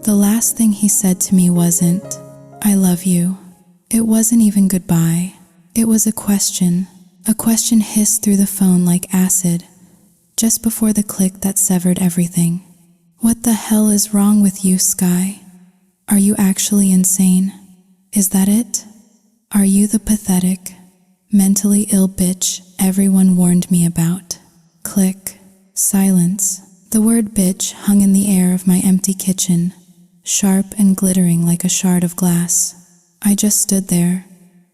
The last thing he said to me wasn't, "I love you." It wasn't even goodbye. It was a question hissed through the phone like acid, just before the click that severed everything. "What the hell is wrong with you, Sky? Are you actually insane? Is that it? Are you the pathetic, mentally ill bitch everyone warned me about?" Click. Silence. The word bitch hung in the air of my empty kitchen, sharp and glittering like a shard of glass. I just stood there,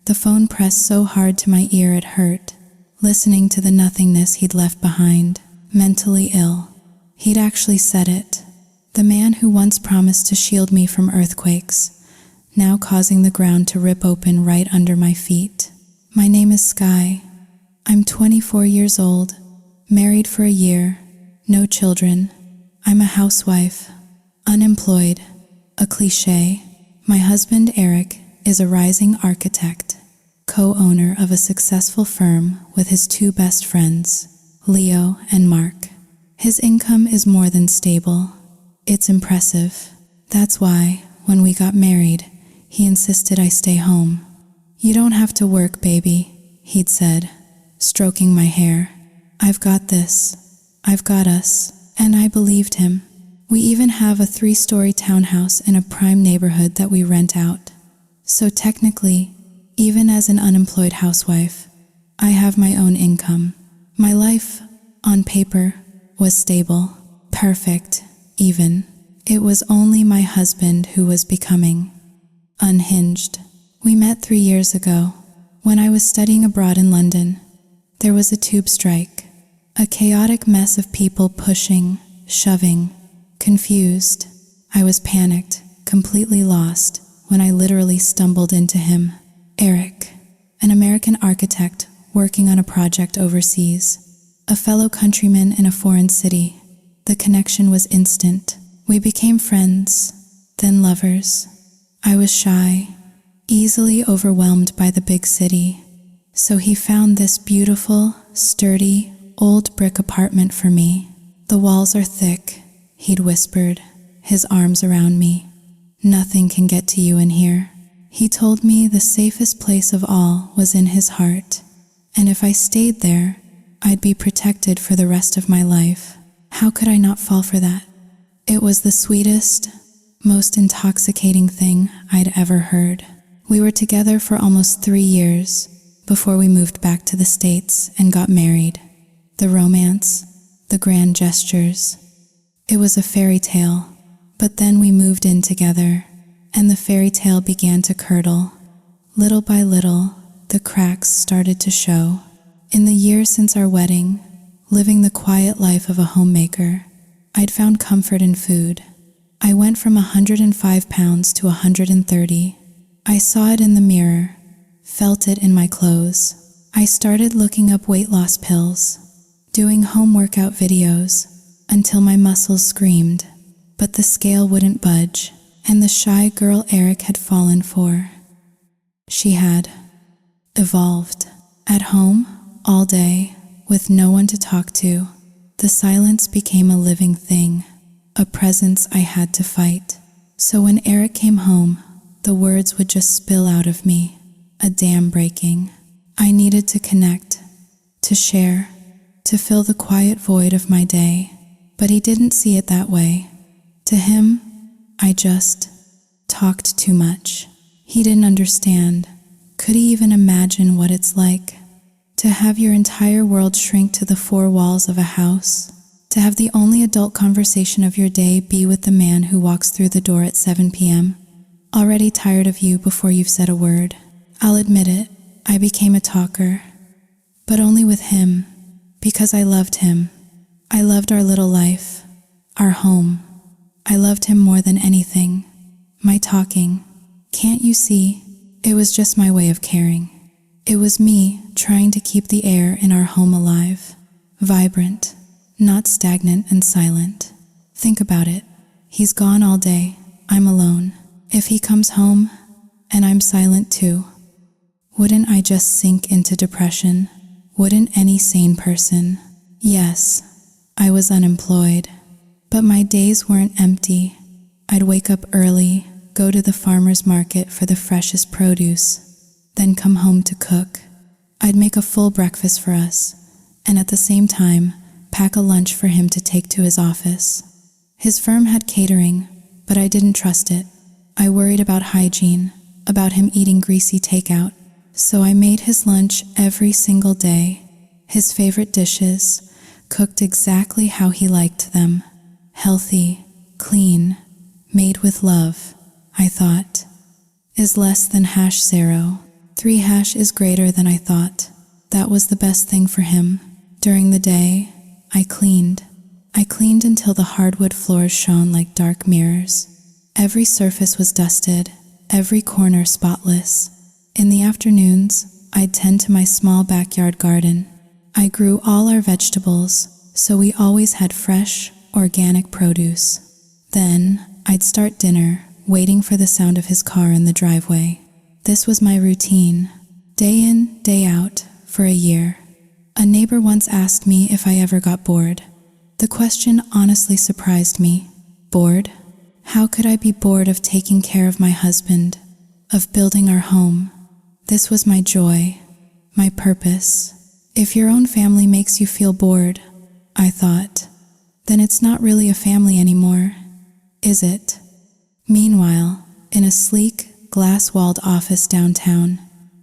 the phone pressed so hard to my ear it hurt, listening to the nothingness he'd left behind. Mentally ill. He'd actually said it. The man who once promised to shield me from earthquakes, now causing the ground to rip open right under my feet. My name is Sky. I'm 24 years old, married for a year, no children. I'm a housewife, unemployed, a cliché. My husband, Eric, is a rising architect, co-owner of a successful firm with his two best friends, Leo and Mark. His income is more than stable. It's impressive. That's why, when we got married, he insisted I stay home. "You don't have to work, baby," he'd said, stroking my hair. "I've got this. I've got us." And I believed him. We even have a 3-story townhouse in a prime neighborhood that we rent out. So technically, even as an unemployed housewife, I have my own income. My life, on paper, was stable, perfect, even. It was only my husband who was becoming unhinged. We met 3 years ago, when I was studying abroad in London. There was a tube strike, a chaotic mess of people pushing, shoving, confused. I was panicked, completely lost, when I literally stumbled into him. Eric, an American architect working on a project overseas, a fellow countryman in a foreign city. The connection was instant. We became friends, then lovers. I was shy, easily overwhelmed by the big city. So he found this beautiful, sturdy, old brick apartment for me. "The walls are thick," he'd whispered, his arms around me. "Nothing can get to you in here." He told me the safest place of all was in his heart, and if I stayed there, I'd be protected for the rest of my life. How could I not fall for that? It was the sweetest, most intoxicating thing I'd ever heard. We were together for almost 3 years before we moved back to the States and got married. The romance, the grand gestures. It was a fairy tale, but then we moved in together, and the fairy tale began to curdle. Little by little, the cracks started to show. In the years since our wedding, living the quiet life of a homemaker, I'd found comfort in food. I went from 105 pounds to 130. I saw it in the mirror, felt it in my clothes. I started looking up weight loss pills, doing home workout videos, until my muscles screamed, but the scale wouldn't budge, and the shy girl Eric had fallen for, she had evolved. At home, all day, with no one to talk to, the silence became a living thing, a presence I had to fight. So when Eric came home, the words would just spill out of me, a dam breaking. I needed to connect, to share, to fill the quiet void of my day, but he didn't see it that way. To him, I just talked too much. He didn't understand. Could he even imagine what it's like to have your entire world shrink to the 4 walls of a house? To have the only adult conversation of your day be with the man who walks through the door at 7 p.m., already tired of you before you've said a word. I'll admit it, I became a talker, but only with him, because I loved him. I loved our little life, our home. I loved him more than anything. My talking. Can't you see? It was just my way of caring. It was me trying to keep the air in our home alive, vibrant, not stagnant and silent. Think about it. He's gone all day. I'm alone. If he comes home, and I'm silent too, wouldn't I just sink into depression? Wouldn't any sane person? Yes, I was unemployed, but my days weren't empty. I'd wake up early, go to the farmer's market for the freshest produce, then come home to cook. I'd make a full breakfast for us, and at the same time, pack a lunch for him to take to his office. His firm had catering, but I didn't trust it. I worried about hygiene, about him eating greasy takeout, so I made his lunch every single day. His favorite dishes, cooked exactly how he liked them. Healthy, clean, made with love, I thought. Is less than #0. 3# is greater than I thought. That was the best thing for him. During the day, I cleaned. I cleaned until the hardwood floors shone like dark mirrors. Every surface was dusted, every corner spotless. In the afternoons, I'd tend to my small backyard garden. I grew all our vegetables, so we always had fresh, organic produce. Then, I'd start dinner, waiting for the sound of his car in the driveway. This was my routine, day in, day out, for a year. A neighbor once asked me if I ever got bored. The question honestly surprised me. Bored? How could I be bored of taking care of my husband, of building our home? This was my joy, my purpose. If your own family makes you feel bored, I thought, then it's not really a family anymore, is it? Meanwhile, in a sleek, glass-walled office downtown,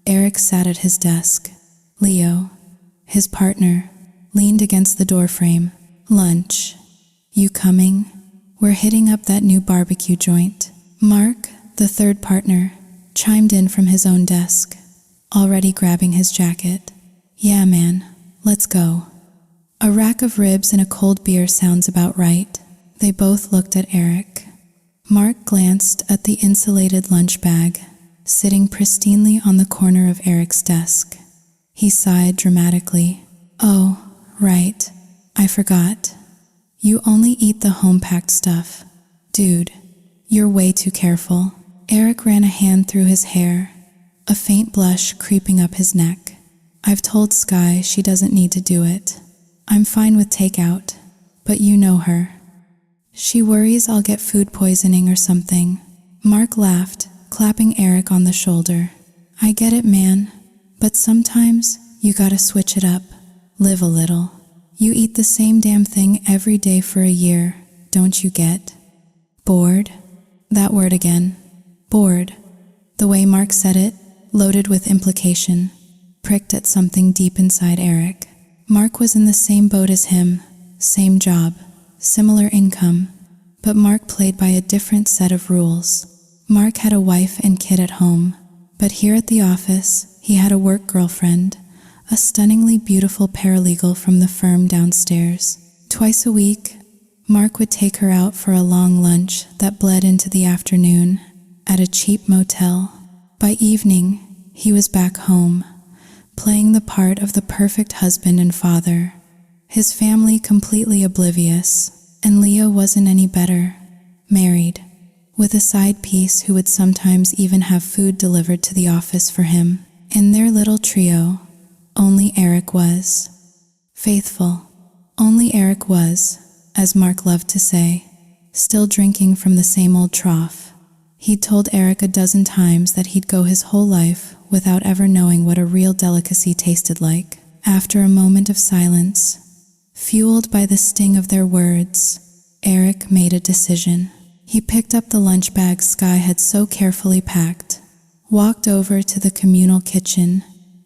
Eric sat at his desk. Leo, his partner, leaned against the doorframe. Lunch. You coming? We're hitting up that new barbecue joint. Mark, the third partner, chimed in from his own desk, already grabbing his jacket. Yeah, man, let's go. A rack of ribs and a cold beer sounds about right. They both looked at Eric. Mark glanced at the insulated lunch bag, sitting pristinely on the corner of Eric's desk. He sighed dramatically. Oh, right. I forgot. You only eat the home-packed stuff. Dude, you're way too careful. Eric ran a hand through his hair, a faint blush creeping up his neck. I've told Sky she doesn't need to do it. I'm fine with takeout, but you know her. She worries I'll get food poisoning or something. Mark laughed, clapping Eric on the shoulder. I get it, man, but sometimes you gotta switch it up. Live a little. You eat the same damn thing every day for a year, don't you get? Bored? That word again. Bored. The way Mark said it, loaded with implication, pricked at something deep inside Eric. Mark was in the same boat as him, same job, similar income, but Mark played by a different set of rules. Mark had a wife and kid at home, but here at the office, he had a work girlfriend, a stunningly beautiful paralegal from the firm downstairs. Twice a week, Mark would take her out for a long lunch that bled into the afternoon at a cheap motel. By evening, he was back home, playing the part of the perfect husband and father. His family completely oblivious, and Leo wasn't any better. Married, with a side piece who would sometimes even have food delivered to the office for him. In their little trio, only Eric was faithful. Only Eric was, as Mark loved to say, still drinking from the same old trough. He'd told Eric a dozen times that he'd go his whole life without ever knowing what a real delicacy tasted like. After a moment of silence, fueled by the sting of their words, Eric made a decision. He picked up the lunch bag Sky had so carefully packed, walked over to the communal kitchen,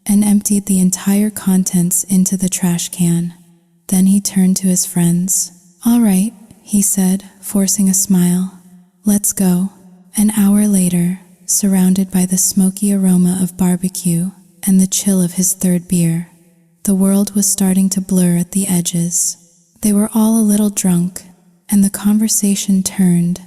and emptied the entire contents into the trash can. Then he turned to his friends. All right, he said, forcing a smile. Let's go. An hour later, surrounded by the smoky aroma of barbecue and the chill of his third beer, the world was starting to blur at the edges. They were all a little drunk, and the conversation turned,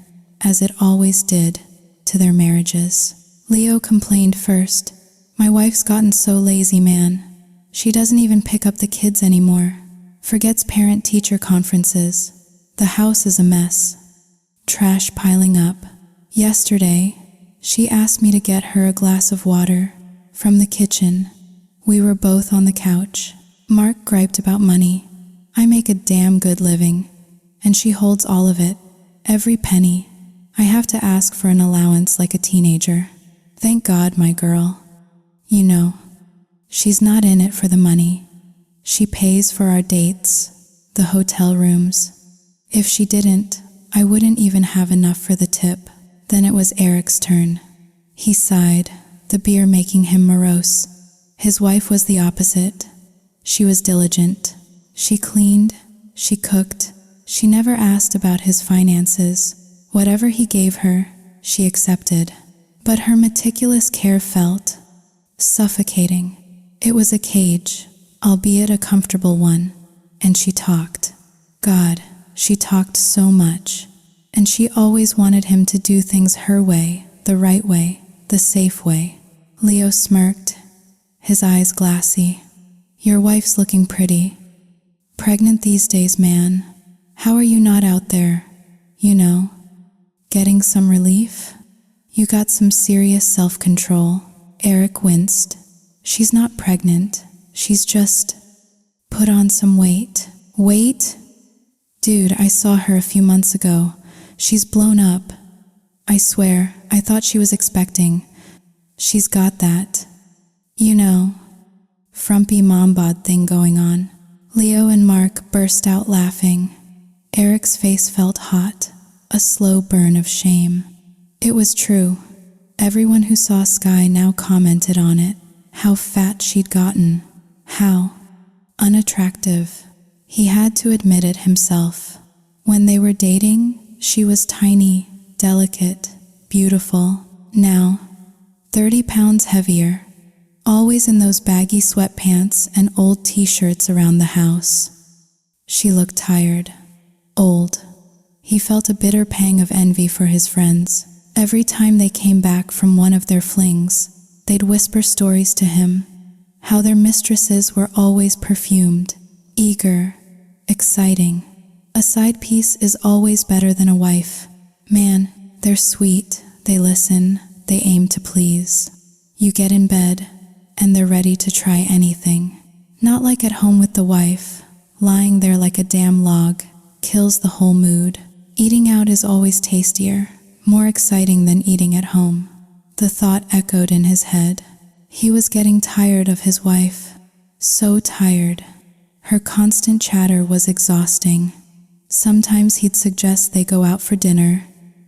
as it always did, to their marriages. Leo complained first. My wife's gotten so lazy, man. She doesn't even pick up the kids anymore. Forgets parent-teacher conferences. The house is a mess. Trash piling up. Yesterday, she asked me to get her a glass of water from the kitchen. We were both on the couch. Mark griped about money. I make a damn good living, and she holds all of it, every penny. I have to ask for an allowance like a teenager. Thank God, my girl. You know, she's not in it for the money. She pays for our dates, the hotel rooms. If she didn't, I wouldn't even have enough for the tip. Then it was Eric's turn. He sighed, the beer making him morose. His wife was the opposite. She was diligent. She cleaned, she cooked, she never asked about his finances. Whatever he gave her, she accepted. But her meticulous care felt suffocating. It was a cage, albeit a comfortable one, and she talked. God, she talked so much, and she always wanted him to do things her way, the right way, the safe way. Leo smirked, his eyes glassy. Your wife's looking pretty. Pregnant these days, man. How are you not out there, getting some relief? You got some serious self-control. Eric winced. She's not pregnant. She's just put on some weight. Weight? Dude, I saw her a few months ago. She's blown up. I swear, I thought she was expecting. She's got that, frumpy mom bod thing going on. Leo and Mark burst out laughing. Eric's face felt hot, a slow burn of shame. It was true. Everyone who saw Sky now commented on it. How fat she'd gotten. How unattractive. He had to admit it himself. When they were dating, she was tiny, delicate, beautiful. Now, 30 pounds heavier. Always in those baggy sweatpants and old t-shirts around the house. She looked tired, old. He felt a bitter pang of envy for his friends. Every time they came back from one of their flings, they'd whisper stories to him, how their mistresses were always perfumed, eager, exciting. A side piece is always better than a wife. Man, they're sweet, they listen, they aim to please. You get in bed, and they're ready to try anything. Not like at home with the wife, lying there like a damn log, kills the whole mood. Eating out is always tastier, more exciting than eating at home. The thought echoed in his head. He was getting tired of his wife. So tired. Her constant chatter was exhausting. Sometimes he'd suggest they go out for dinner,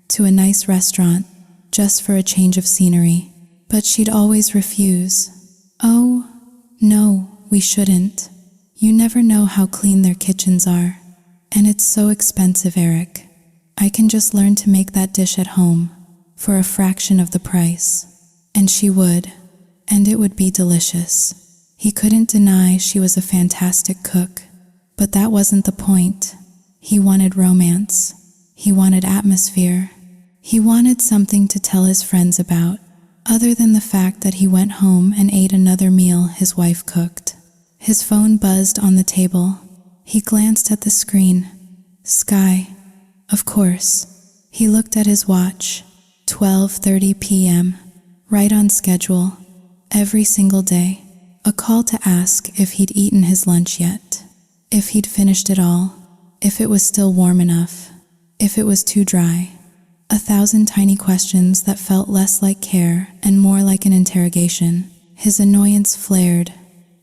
to a nice restaurant, just for a change of scenery. But she'd always refuse. Oh, no, we shouldn't. You never know how clean their kitchens are. And it's so expensive, Eric. I can just learn to make that dish at home, for a fraction of the price. And she would, and it would be delicious. He couldn't deny she was a fantastic cook, but that wasn't the point. He wanted romance. He wanted atmosphere. He wanted something to tell his friends about, other than the fact that he went home and ate another meal his wife cooked. His phone buzzed on the table. He glanced at the screen. Sky. Of course. He looked at his watch. 12:30 p.m. Right on schedule. Every single day. A call to ask if he'd eaten his lunch yet. If he'd finished it all. If it was still warm enough. If it was too dry. 1,000 tiny questions that felt less like care and more like an interrogation. His annoyance flared,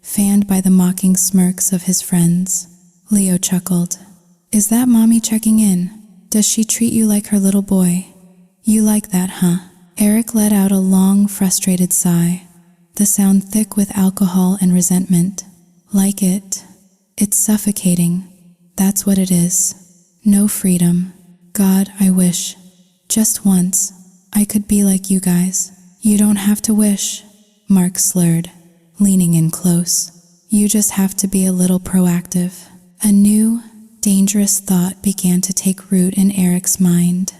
fanned by the mocking smirks of his friends. Leo chuckled. Is that mommy checking in? Does she treat you like her little boy? You like that, huh? Eric let out a long, frustrated sigh, the sound thick with alcohol and resentment. Like it. It's suffocating. That's what it is. No freedom. God, I wish. Just once, I could be like you guys. You don't have to wish, Mark slurred, leaning in close. You just have to be a little proactive. A new, dangerous thought began to take root in Eric's mind.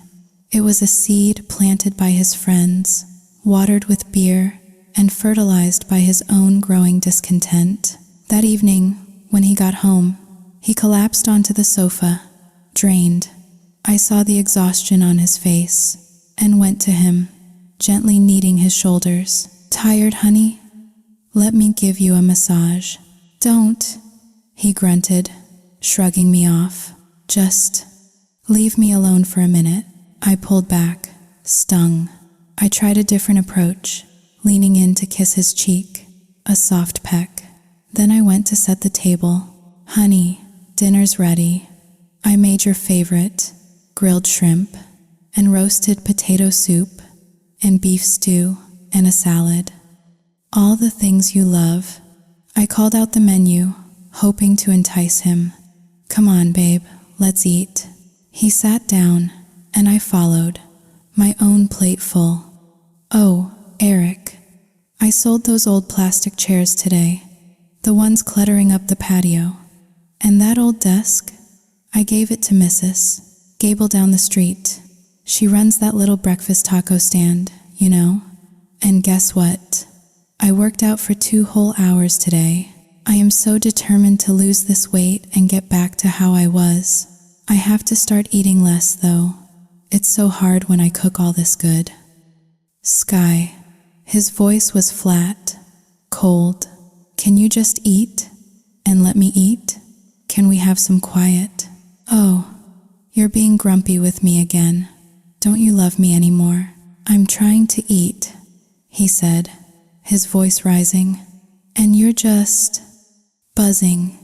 It was a seed planted by his friends, watered with beer, and fertilized by his own growing discontent. That evening, when he got home, he collapsed onto the sofa, drained. I saw the exhaustion on his face, and went to him, gently kneading his shoulders. Tired, honey? Let me give you a massage. Don't, he grunted, shrugging me off. Just leave me alone for a minute. I pulled back, stung. I tried a different approach, leaning in to kiss his cheek, a soft peck. Then I went to set the table. Honey, dinner's ready. I made your favorite, grilled shrimp, and roasted potato soup, and beef stew, and a salad. All the things you love. I called out the menu, hoping to entice him. Come on, babe, let's eat. He sat down, and I followed, my own plate full. Oh, Eric, I sold those old plastic chairs today, the ones cluttering up the patio. And that old desk, I gave it to Mrs. Gable down the street. She runs that little breakfast taco stand, you know? And guess what? I worked out for 2 whole hours today. I am so determined to lose this weight and get back to how I was. I have to start eating less, though. It's so hard when I cook all this good. Sky. His voice was flat, cold. Can you just eat? And let me eat? Can we have some quiet? Oh, you're being grumpy with me again. Don't you love me anymore? I'm trying to eat, he said, his voice rising. And you're just buzzing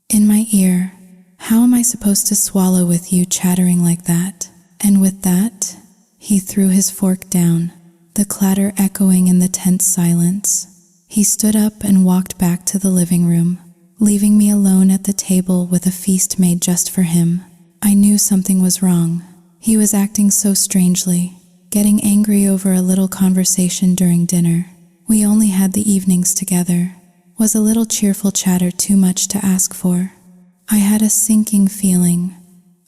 in my ear. How am I supposed to swallow with you chattering like that? And with that, he threw his fork down, the clatter echoing in the tense silence. He stood up and walked back to the living room, leaving me alone at the table with a feast made just for him. I knew something was wrong. He was acting so strangely, getting angry over a little conversation during dinner. We only had the evenings together. Was a little cheerful chatter too much to ask for? I had a sinking feeling,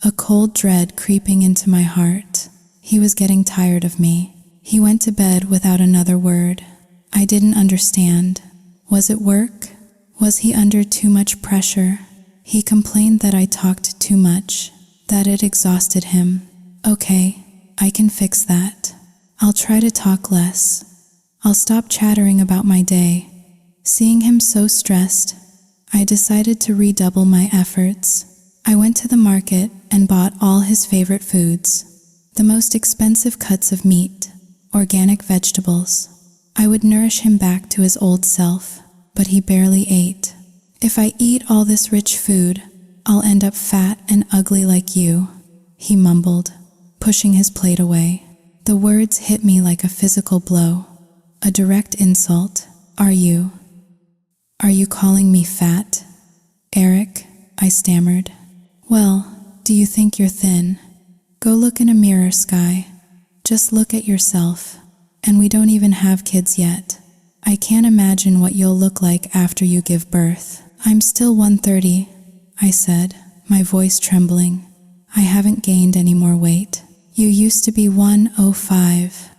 a cold dread creeping into my heart. He was getting tired of me. He went to bed without another word. I didn't understand. Was it work? Was he under too much pressure? He complained that I talked too much, that it exhausted him. Okay, I can fix that. I'll try to talk less. I'll stop chattering about my day. Seeing him so stressed, I decided to redouble my efforts. I went to the market and bought all his favorite foods, the most expensive cuts of meat, organic vegetables. I would nourish him back to his old self, but he barely ate. If I eat all this rich food, I'll end up fat and ugly like you, he mumbled, pushing his plate away. The words hit me like a physical blow, a direct insult. Are you calling me fat? Eric, I stammered. Well, do you think you're thin? Go look in a mirror, Sky. Just look at yourself. And we don't even have kids yet. I can't imagine what you'll look like after you give birth. I'm still 130, I said, my voice trembling. I haven't gained any more weight. You used to be 105.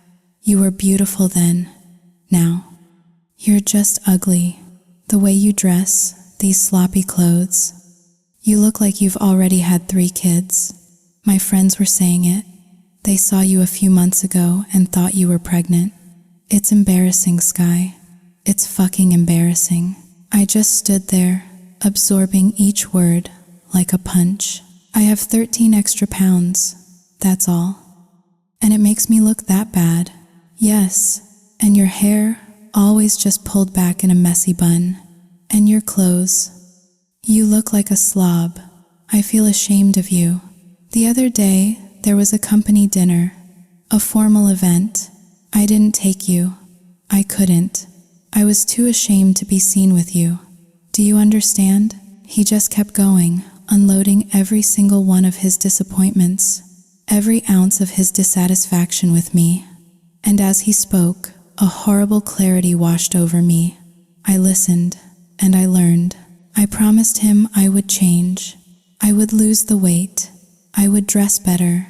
You were beautiful then. Now, you're just ugly. The way you dress, these sloppy clothes. You look like you've already had 3 kids. My friends were saying it. They saw you a few months ago and thought you were pregnant. It's embarrassing, Sky. It's fucking embarrassing. I just stood there, absorbing each word like a punch. I have 13 extra pounds, that's all. And it makes me look that bad. Yes, and your hair always just pulled back in a messy bun. And your clothes. You look like a slob. I feel ashamed of you. The other day, there was a company dinner, a formal event. I didn't take you. I couldn't. I was too ashamed to be seen with you. Do you understand? He just kept going, unloading every single one of his disappointments, every ounce of his dissatisfaction with me. And as he spoke, a horrible clarity washed over me. I listened, and I learned. I promised him I would change. I would lose the weight. I would dress better.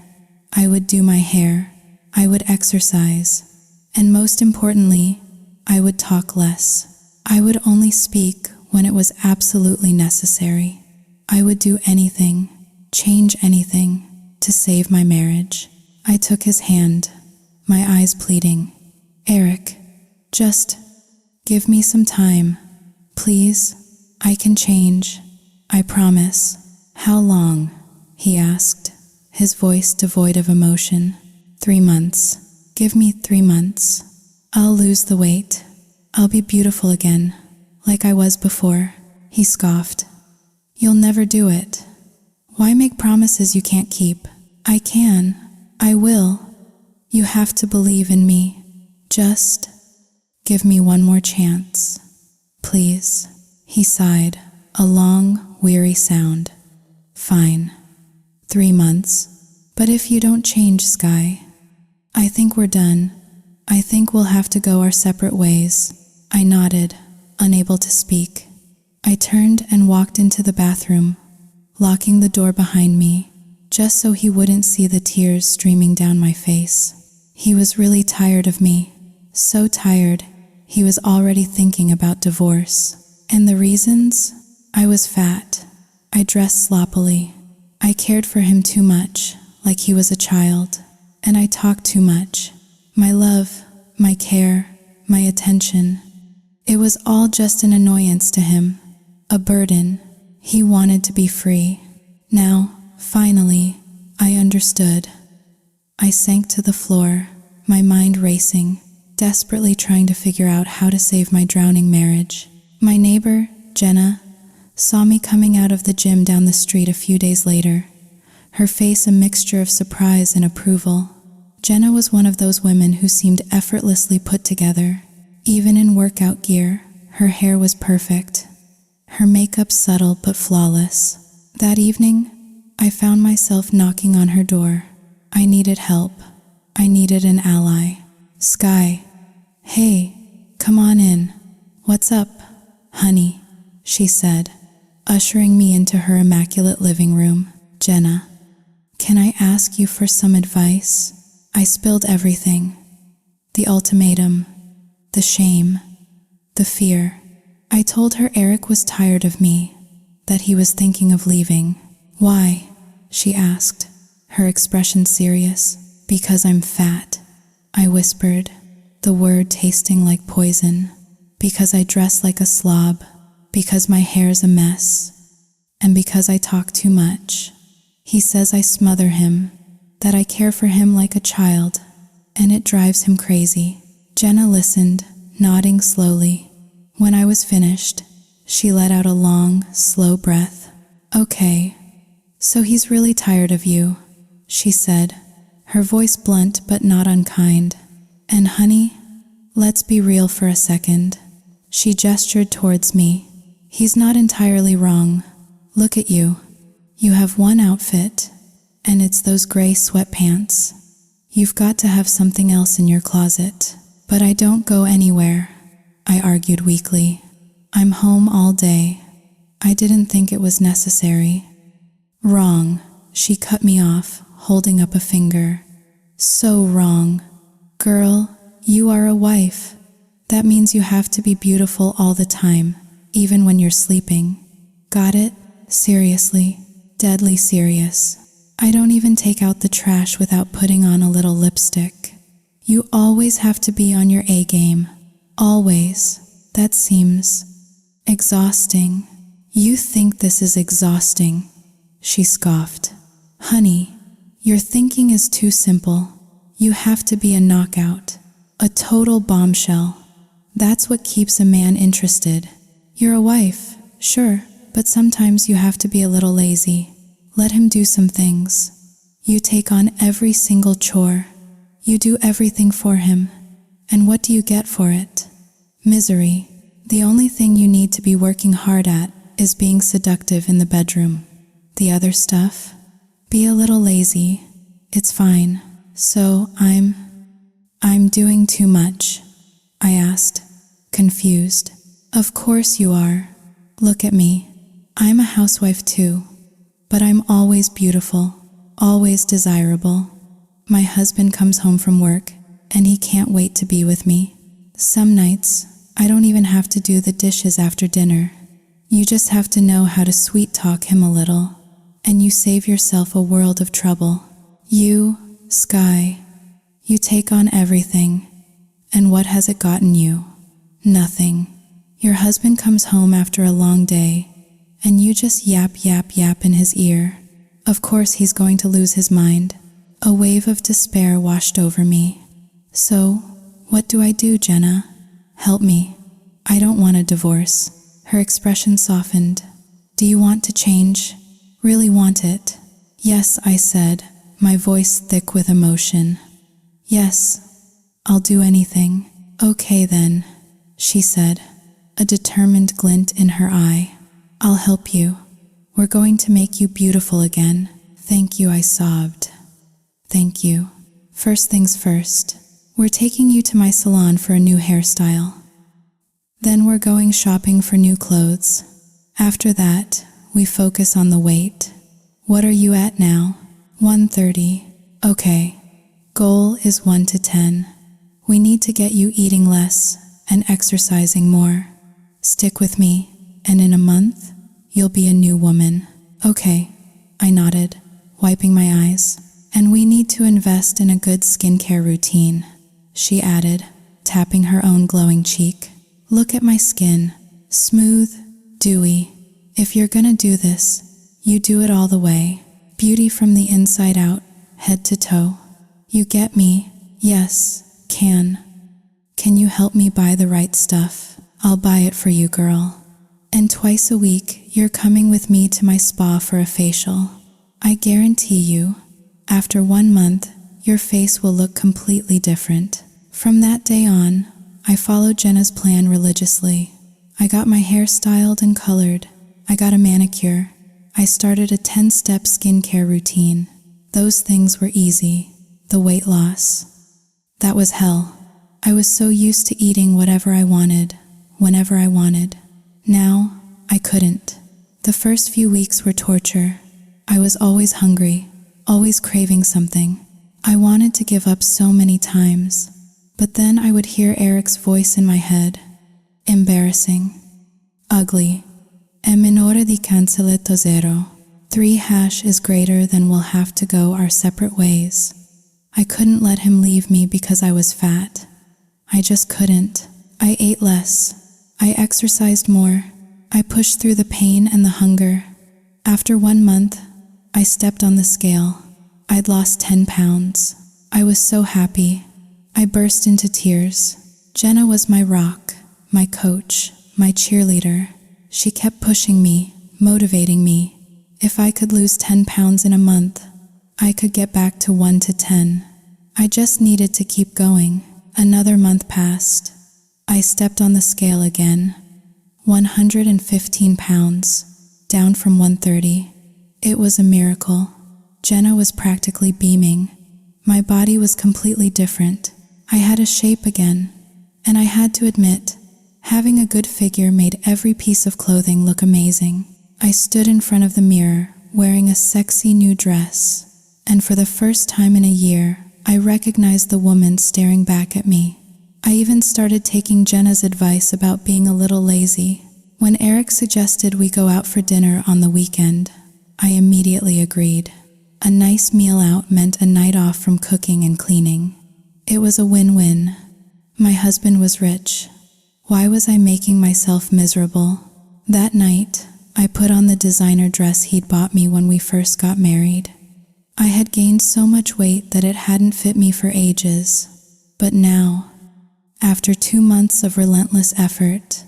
I would do my hair. I would exercise. And most importantly, I would talk less. I would only speak when it was absolutely necessary. I would do anything, change anything, to save my marriage. I took his hand, my eyes pleading. Eric, just give me some time, please. I can change. I promise. How long? He asked, his voice devoid of emotion. 3 months. Give me 3 months. I'll lose the weight. I'll be beautiful again, like I was before. He scoffed. You'll never do it. Why make promises you can't keep? I can. I will. You have to believe in me. Just give me one more chance. Please. He sighed, a long, weary sound. Fine. 3 months. But if you don't change, Sky, I think we're done. I think we'll have to go our separate ways. I nodded, unable to speak. I turned and walked into the bathroom, locking the door behind me, just so he wouldn't see the tears streaming down my face. He was really tired of me, so tired, he was already thinking about divorce. And the reasons? I was fat. I dressed sloppily. I cared for him too much, like he was a child. And I talked too much. My love, my care, my attention. It was all just an annoyance to him, a burden. He wanted to be free. Now, finally, I understood. I sank to the floor, my mind racing, desperately trying to figure out how to save my drowning marriage. My neighbor, Jenna, saw me coming out of the gym down the street a few days later, her face a mixture of surprise and approval. Jenna was one of those women who seemed effortlessly put together. Even in workout gear, her hair was perfect, her makeup subtle but flawless. That evening, I found myself knocking on her door. I needed help. I needed an ally. Sky. Hey, come on in. What's up, honey? She said, ushering me into her immaculate living room. Jenna, can I ask you for some advice? I spilled everything. The ultimatum, the shame, the fear. I told her Eric was tired of me, that he was thinking of leaving. Why? She asked, her expression serious. Because I'm fat, I whispered, the word tasting like poison. Because I dress like a slob. Because my hair's a mess. And because I talk too much. He says I smother him, that I care for him like a child, and it drives him crazy. Jenna listened, nodding slowly. When I was finished, she let out a long, slow breath. Okay, so he's really tired of you, she said, her voice blunt but not unkind. And honey, let's be real for a second. She gestured towards me. He's not entirely wrong. Look at you. You have one outfit, and it's those gray sweatpants. You've got to have something else in your closet. But I don't go anywhere, I argued weakly. I'm home all day. I didn't think it was necessary. Wrong, she cut me off, holding up a finger. So wrong. Girl, you are a wife. That means you have to be beautiful all the time, even when you're sleeping. Got it? Seriously, deadly serious. I don't even take out the trash without putting on a little lipstick. You always have to be on your A game. Always. That seems exhausting. You think this is exhausting, she scoffed. Honey, your thinking is too simple. You have to be a knockout, a total bombshell. That's what keeps a man interested. You're a wife, sure, but sometimes you have to be a little lazy. Let him do some things. You take on every single chore. You do everything for him. And what do you get for it? Misery. The only thing you need to be working hard at is being seductive in the bedroom. The other stuff? Be a little lazy. It's fine. So I'm doing too much, I asked, confused. Of course you are. Look at me. I'm a housewife too, but I'm always beautiful, always desirable. My husband comes home from work, and he can't wait to be with me. Some nights, I don't even have to do the dishes after dinner. You just have to know how to sweet talk him a little, and you save yourself a world of trouble. You, Sky, you take on everything, and what has it gotten you? Nothing. Your husband comes home after a long day, and you just yap, yap, yap in his ear. Of course he's going to lose his mind. A wave of despair washed over me. So, what do I do, Jenna? Help me. I don't want a divorce. Her expression softened. Do you want to change? Really want it? Yes, I said, my voice thick with emotion. Yes, I'll do anything. Okay then, she said, a determined glint in her eye. I'll help you. We're going to make you beautiful again. Thank you, I sobbed. Thank you. First things first, we're taking you to my salon for a new hairstyle. Then we're going shopping for new clothes. After that, we focus on the weight. What are you at now? 130. Okay. Goal is 1 to 10. We need to get you eating less and exercising more. Stick with me, and in a month, you'll be a new woman. Okay, I nodded, wiping my eyes. And we need to invest in a good skincare routine, she added, tapping her own glowing cheek. Look at my skin, smooth, dewy. If you're gonna do this, you do it all the way. Beauty from the inside out, head to toe. You get me? Yes, can. Can you help me buy the right stuff? I'll buy it for you, girl. And twice a week, you're coming with me to my spa for a facial. I guarantee you, after 1 month, your face will look completely different. From that day on, I followed Jenna's plan religiously. I got my hair styled and colored. I got a manicure. I started a 10-step skincare routine. Those things were easy. The weight loss. That was hell. I was so used to eating whatever I wanted, whenever I wanted. Now, I couldn't. The first few weeks were torture. I was always hungry, always craving something. I wanted to give up so many times, but then I would hear Eric's voice in my head. Embarrassing. Ugly. È minore di cancelletto zero. 3# is greater than we'll have to go our separate ways. I couldn't let him leave me because I was fat. I just couldn't. I ate less. I exercised more. I pushed through the pain and the hunger. After 1 month, I stepped on the scale. I'd lost 10 pounds. I was so happy. I burst into tears. Jenna was my rock, my coach, my cheerleader. She kept pushing me, motivating me. If I could lose 10 pounds in a month, I could get back to 1 to 10. I just needed to keep going. Another month passed. I stepped on the scale again. 115 pounds, down from 130. It was a miracle. Jenna was practically beaming. My body was completely different. I had a shape again. And I had to admit, having a good figure made every piece of clothing look amazing. I stood in front of the mirror, wearing a sexy new dress. And for the first time in a year, I recognized the woman staring back at me. I even started taking Jenna's advice about being a little lazy. When Eric suggested we go out for dinner on the weekend, I immediately agreed. A nice meal out meant a night off from cooking and cleaning. It was a win-win. My husband was rich. Why was I making myself miserable? That night, I put on the designer dress he'd bought me when we first got married. I had gained so much weight that it hadn't fit me for ages. But now, after 2 months of relentless effort,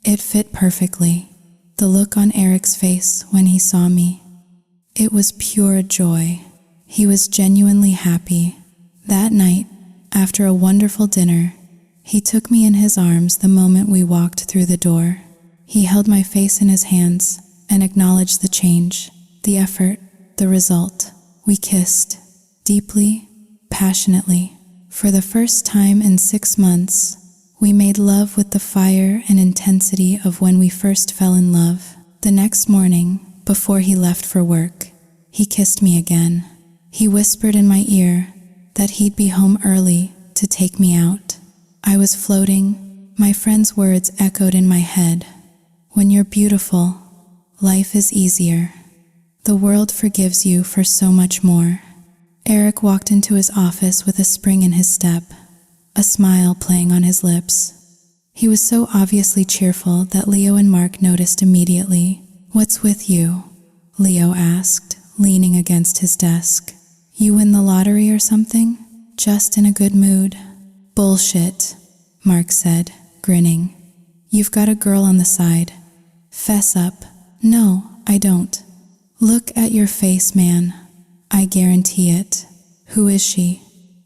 it fit perfectly. The look on Eric's face when he saw me. It was pure joy. He was genuinely happy. That night, after a wonderful dinner, he took me in his arms the moment we walked through the door. He held my face in his hands and acknowledged the change, the effort, the result. We kissed, deeply, passionately. For the first time in 6 months, we made love with the fire and intensity of when we first fell in love. The next morning, before he left for work, he kissed me again. He whispered in my ear that he'd be home early to take me out. I was floating. My friend's words echoed in my head. When you're beautiful, life is easier. The world forgives you for so much more. Eric walked into his office with a spring in his step, a smile playing on his lips. He was so obviously cheerful that Leo and Mark noticed immediately. "What's with you?" Leo asked, leaning against his desk. You win the lottery or something? Just in a good mood. Bullshit, Mark said, grinning. You've got a girl on the side. Fess up. No, I don't. Look at your face, man. I guarantee it. Who is she?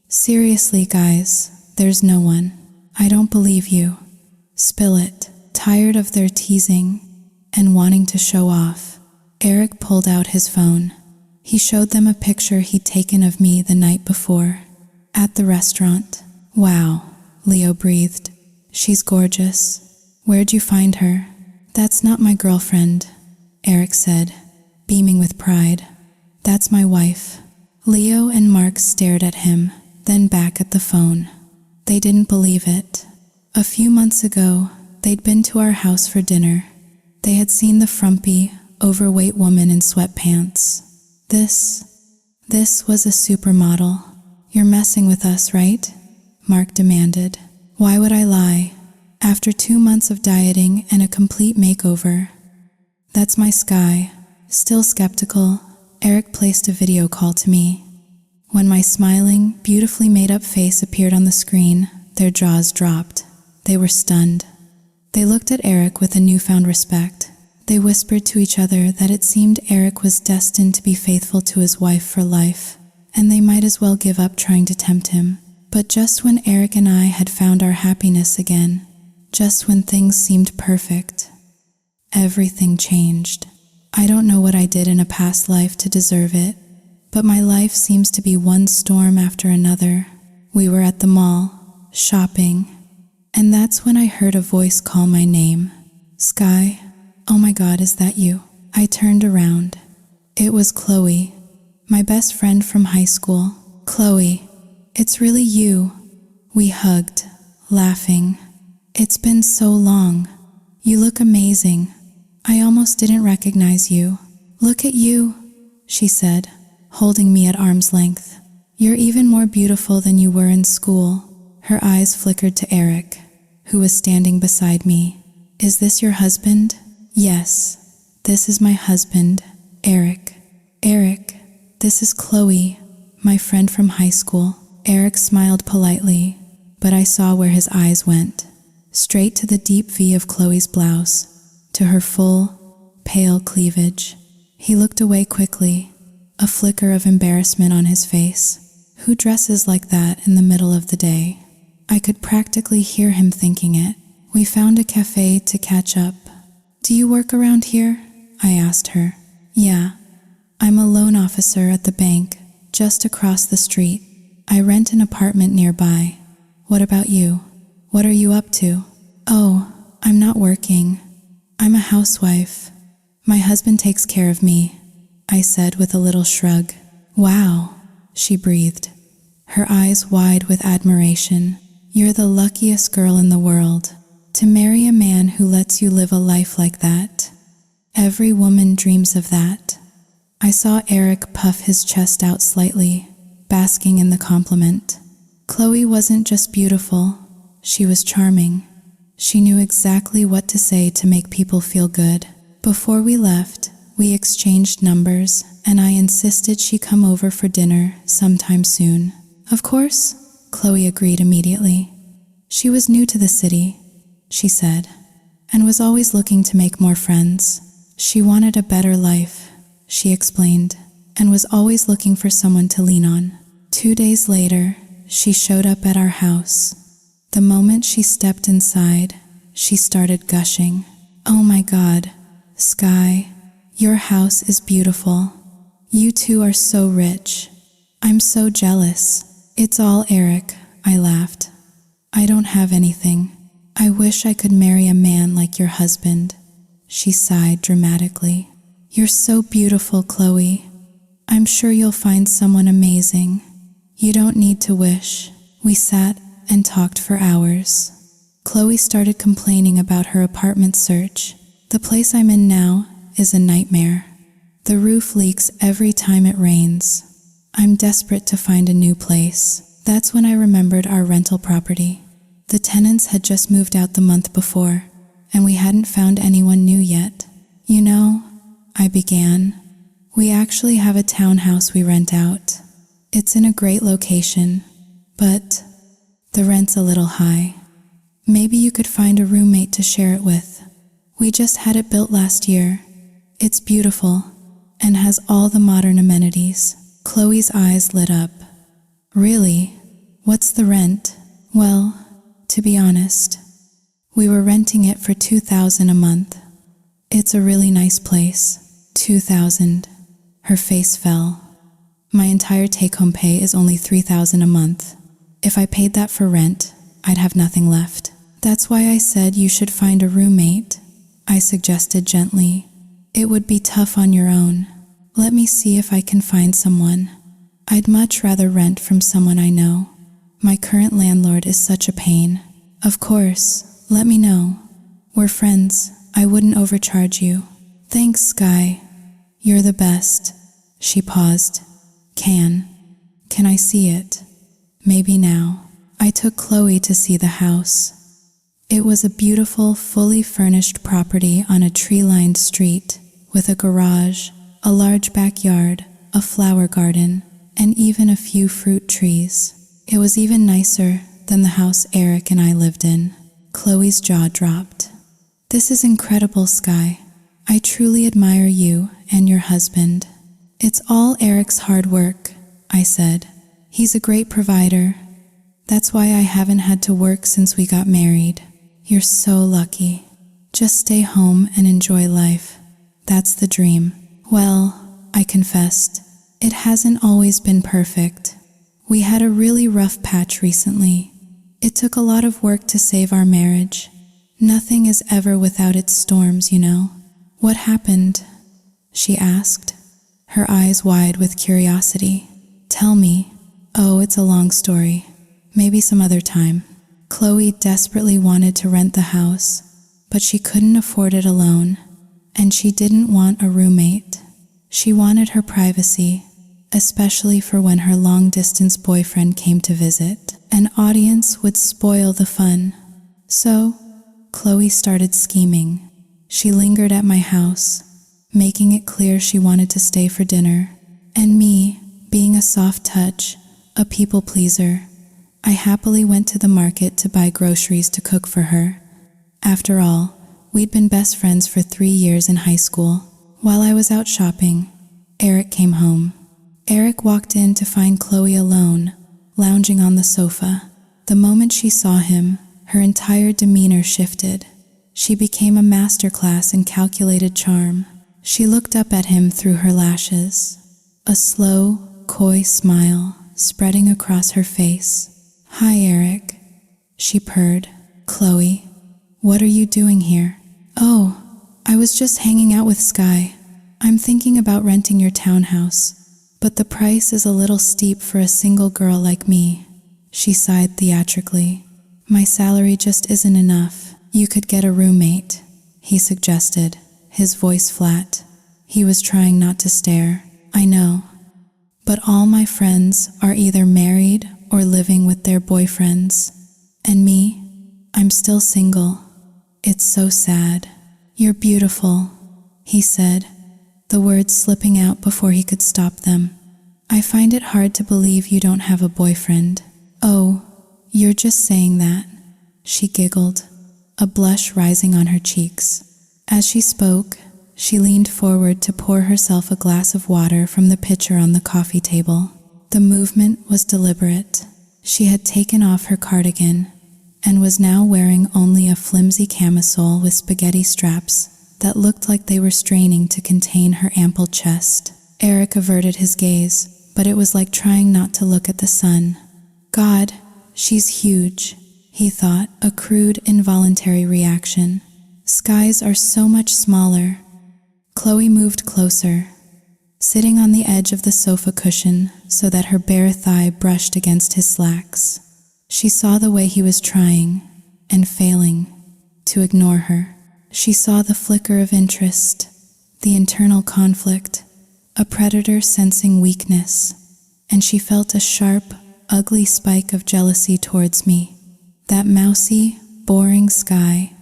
Seriously, guys, there's no one. I don't believe you. Spill it. Tired of their teasing and wanting to show off, Eric pulled out his phone. He showed them a picture he'd taken of me the night before, at the restaurant. Wow, Leo breathed. She's gorgeous. Where'd you find her? That's not my girlfriend, Eric said, beaming with pride. That's my wife. Leo and Mark stared at him, then back at the phone. They didn't believe it. A few months ago, they'd been to our house for dinner. They had seen the frumpy, overweight woman in sweatpants. This was a supermodel. You're messing with us, right? Mark demanded. Why would I lie? After 2 months of dieting and a complete makeover. That's my Sky. Still skeptical, Eric placed a video call to me. When my smiling, beautifully made-up face appeared on the screen, their jaws dropped. They were stunned. They looked at Eric with a newfound respect. They whispered to each other that it seemed Eric was destined to be faithful to his wife for life, and they might as well give up trying to tempt him. But just when Eric and I had found our happiness again, just when things seemed perfect, everything changed. I don't know what I did in a past life to deserve it, but my life seems to be one storm after another. We were at the mall, shopping, and that's when I heard a voice call my name. Sky, oh my God, is that you? I turned around. It was Chloe, my best friend from high school. Chloe, it's really you. We hugged, laughing. It's been so long. You look amazing. I almost didn't recognize you. Look at you, she said, holding me at arm's length. You're even more beautiful than you were in school. Her eyes flickered to Eric, who was standing beside me. Is this your husband? Yes, this is my husband, Eric. Eric, this is Chloe, my friend from high school. Eric smiled politely, but I saw where his eyes went. Straight to the deep V of Chloe's blouse, to her full, pale cleavage. He looked away quickly, a flicker of embarrassment on his face. Who dresses like that in the middle of the day? I could practically hear him thinking it. We found a cafe to catch up. Do you work around here? I asked her. Yeah, I'm a loan officer at the bank, just across the street. I rent an apartment nearby. What about you? What are you up to? Oh, I'm not working. I'm a housewife. My husband takes care of me, I said with a little shrug. Wow, she breathed, her eyes wide with admiration. You're the luckiest girl in the world. To marry a man who lets you live a life like that. Every woman dreams of that. I saw Eric puff his chest out slightly, basking in the compliment. Chloe wasn't just beautiful, she was charming. She knew exactly what to say to make people feel good. Before we left, we exchanged numbers, and I insisted she come over for dinner sometime soon. Of course, Chloe agreed immediately. She was new to the city, she said, and was always looking to make more friends. She wanted a better life, she explained, and was always looking for someone to lean on. 2 days later, she showed up at our house. The moment she stepped inside, she started gushing. Oh my God, Sky, your house is beautiful. You two are so rich. I'm so jealous. It's all Eric, I laughed. I don't have anything. I wish I could marry a man like your husband. She sighed dramatically. You're so beautiful, Chloe. I'm sure you'll find someone amazing. You don't need to wish. We sat and talked for hours. Chloe started complaining about her apartment search. The place I'm in now is a nightmare. The roof leaks every time it rains. I'm desperate to find a new place. That's when I remembered our rental property. The tenants had just moved out the month before, and we hadn't found anyone new yet. You know, I began, We actually have a townhouse we rent out. It's in a great location, but the rent's a little high. Maybe you could find a roommate to share it with. We just had it built last year. It's beautiful and has all the modern amenities. Chloe's eyes lit up. Really? What's the rent? Well, to be honest, we were renting it for $2,000 a month. It's a really nice place. $2,000. Her face fell. My entire take-home pay is only $3,000 a month. If I paid that for rent, I'd have nothing left. That's why I said you should find a roommate, I suggested gently. It would be tough on your own. Let me see if I can find someone. I'd much rather rent from someone I know. My current landlord is such a pain. Of course, let me know. We're friends. I wouldn't overcharge you. Thanks, Sky. You're the best. She paused. Can I see it? Maybe now. I took Chloe to see the house. It was a beautiful, fully furnished property on a tree-lined street with a garage, a large backyard, a flower garden, and even a few fruit trees. It was even nicer than the house Eric and I lived in. Chloe's jaw dropped. This is incredible, Sky. I truly admire you and your husband. It's all Eric's hard work, I said. He's a great provider. That's why I haven't had to work since we got married. You're so lucky. Just stay home and enjoy life. That's the dream. Well, I confessed, it hasn't always been perfect. We had a really rough patch recently. It took a lot of work to save our marriage. Nothing is ever without its storms, you know. What happened? She asked, her eyes wide with curiosity. Tell me. Oh, it's a long story. Maybe some other time. Chloe desperately wanted to rent the house, but she couldn't afford it alone, and she didn't want a roommate. She wanted her privacy, especially for when her long-distance boyfriend came to visit. An audience would spoil the fun. So, Chloe started scheming. She lingered at my house, making it clear she wanted to stay for dinner. And me, being a soft touch, a people pleaser, I happily went to the market to buy groceries to cook for her. After all, we'd been best friends for 3 years in high school. While I was out shopping, Eric came home. Eric walked in to find Chloe alone, lounging on the sofa. The moment she saw him, her entire demeanor shifted. She became a masterclass in calculated charm. She looked up at him through her lashes, a slow, coy smile spreading across her face. Hi, Eric, she purred. Chloe, what are you doing here? Oh, I was just hanging out with Sky. I'm thinking about renting your townhouse, but the price is a little steep for a single girl like me. She sighed theatrically. My salary just isn't enough. You could get a roommate, he suggested, his voice flat. He was trying not to stare. I know, but all my friends are either married or living with their boyfriends. And me, I'm still single. It's so sad. You're beautiful, he said, the words slipping out before he could stop them. I find it hard to believe you don't have a boyfriend. Oh, you're just saying that, she giggled, a blush rising on her cheeks. As she spoke, she leaned forward to pour herself a glass of water from the pitcher on the coffee table. The movement was deliberate. She had taken off her cardigan and was now wearing only a flimsy camisole with spaghetti straps that looked like they were straining to contain her ample chest. Eric averted his gaze, but it was like trying not to look at the sun. God, she's huge, he thought, a crude, involuntary reaction. Skies are so much smaller. Chloe moved closer, sitting on the edge of the sofa cushion so that her bare thigh brushed against his slacks. She saw the way he was trying, and failing, to ignore her. She saw the flicker of interest, the internal conflict, a predator sensing weakness, and she felt a sharp, ugly spike of jealousy towards me. That mousy, boring Sky.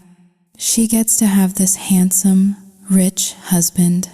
She gets to have this handsome, rich husband,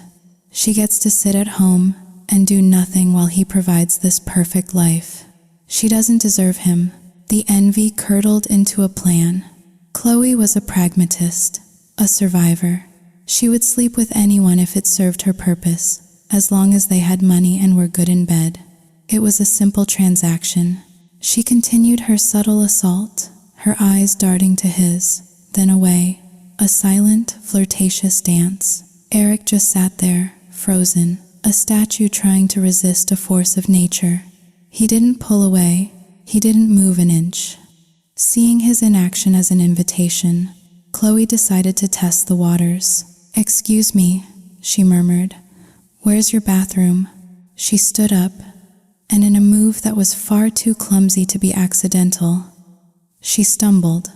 She gets to sit at home and do nothing while he provides this perfect life. She doesn't deserve him. The envy curdled into a plan. Chloe was a pragmatist, a survivor. She would sleep with anyone if it served her purpose, as long as they had money and were good in bed. It was a simple transaction. She continued her subtle assault, her eyes darting to his, then away, a silent, flirtatious dance. Eric just sat there, frozen, a statue trying to resist a force of nature. He didn't pull away, he didn't move an inch. Seeing his inaction as an invitation, Chloe decided to test the waters. "Excuse me," she murmured. "Where's your bathroom?" She stood up, and in a move that was far too clumsy to be accidental, she stumbled,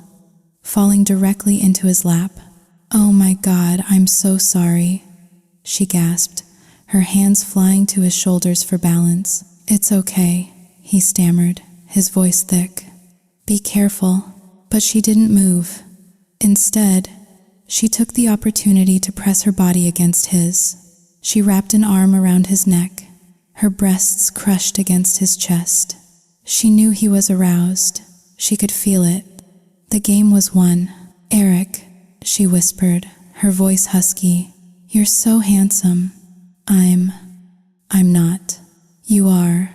falling directly into his lap. "Oh my God, I'm so sorry," she gasped, her hands flying to his shoulders for balance. "It's okay," he stammered, his voice thick. "Be careful." But she didn't move. Instead, she took the opportunity to press her body against his. She wrapped an arm around his neck, her breasts crushed against his chest. She knew he was aroused. She could feel it. The game was won. "Eric," she whispered, her voice husky, "you're so handsome." I'm not. "You are.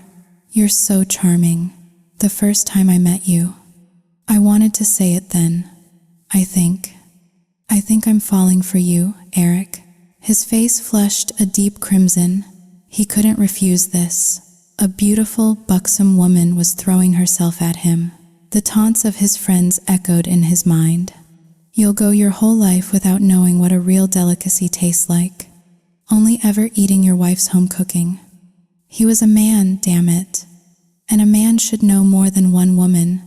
You're so charming. The first time I met you, I wanted to say it then. I think I'm falling for you, Eric." His face flushed a deep crimson. He couldn't refuse this. A beautiful, buxom woman was throwing herself at him. The taunts of his friends echoed in his mind. "You'll go your whole life without knowing what a real delicacy tastes like, only ever eating your wife's home cooking." He was a man, damn it. And a man should know more than one woman.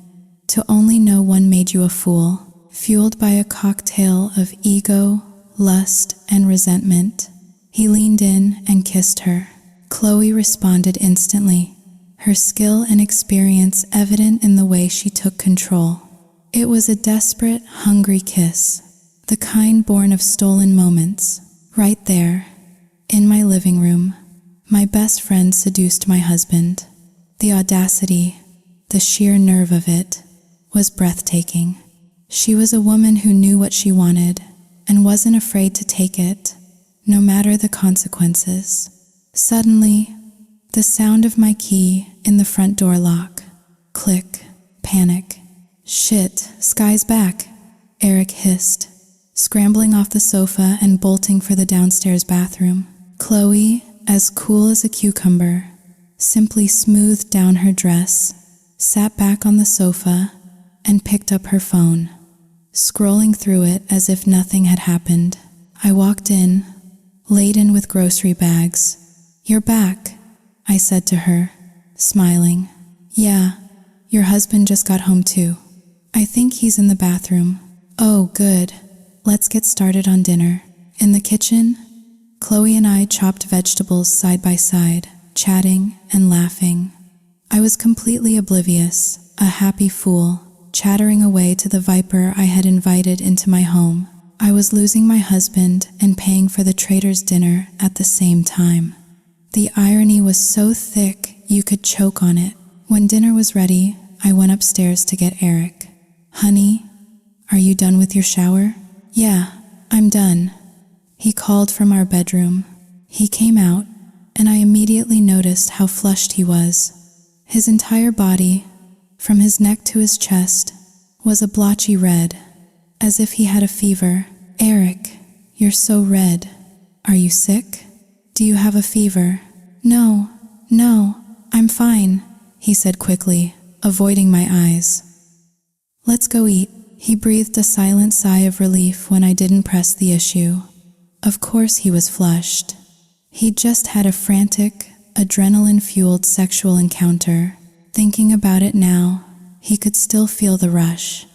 To only know one made you a fool, fueled by a cocktail of ego, lust, and resentment. He leaned in and kissed her. Chloe responded instantly, her skill and experience evident in the way she took control. It was a desperate, hungry kiss, the kind born of stolen moments. Right there, in my living room, my best friend seduced my husband. The audacity, the sheer nerve of it, was breathtaking. She was a woman who knew what she wanted and wasn't afraid to take it, no matter the consequences. Suddenly, the sound of my key in the front door lock. Click. Panic. "Shit, Sky's back," Eric hissed, scrambling off the sofa and bolting for the downstairs bathroom. Chloe, as cool as a cucumber, simply smoothed down her dress, sat back on the sofa, and picked up her phone, scrolling through it as if nothing had happened. I walked in, laden with grocery bags. "You're back," I said to her, smiling. "Yeah, your husband just got home too. I think he's in the bathroom." "Oh, good. Let's get started on dinner." In the kitchen, Chloe and I chopped vegetables side by side, chatting and laughing. I was completely oblivious, a happy fool, chattering away to the viper I had invited into my home. I was losing my husband and paying for the traitor's dinner at the same time. The irony was so thick you could choke on it. When dinner was ready, I went upstairs to get Eric. "Honey, are you done with your shower?" "Yeah, I'm done," he called from our bedroom. He came out, and I immediately noticed how flushed he was. His entire body, from his neck to his chest, was a blotchy red, as if he had a fever. "Eric, you're so red. Are you sick? Do you have a fever?" No, I'm fine," he said quickly, avoiding my eyes. "Let's go eat." He breathed a silent sigh of relief when I didn't press the issue. Of course he was flushed. He'd just had a frantic, adrenaline-fueled sexual encounter. Thinking about it now, he could still feel the rush.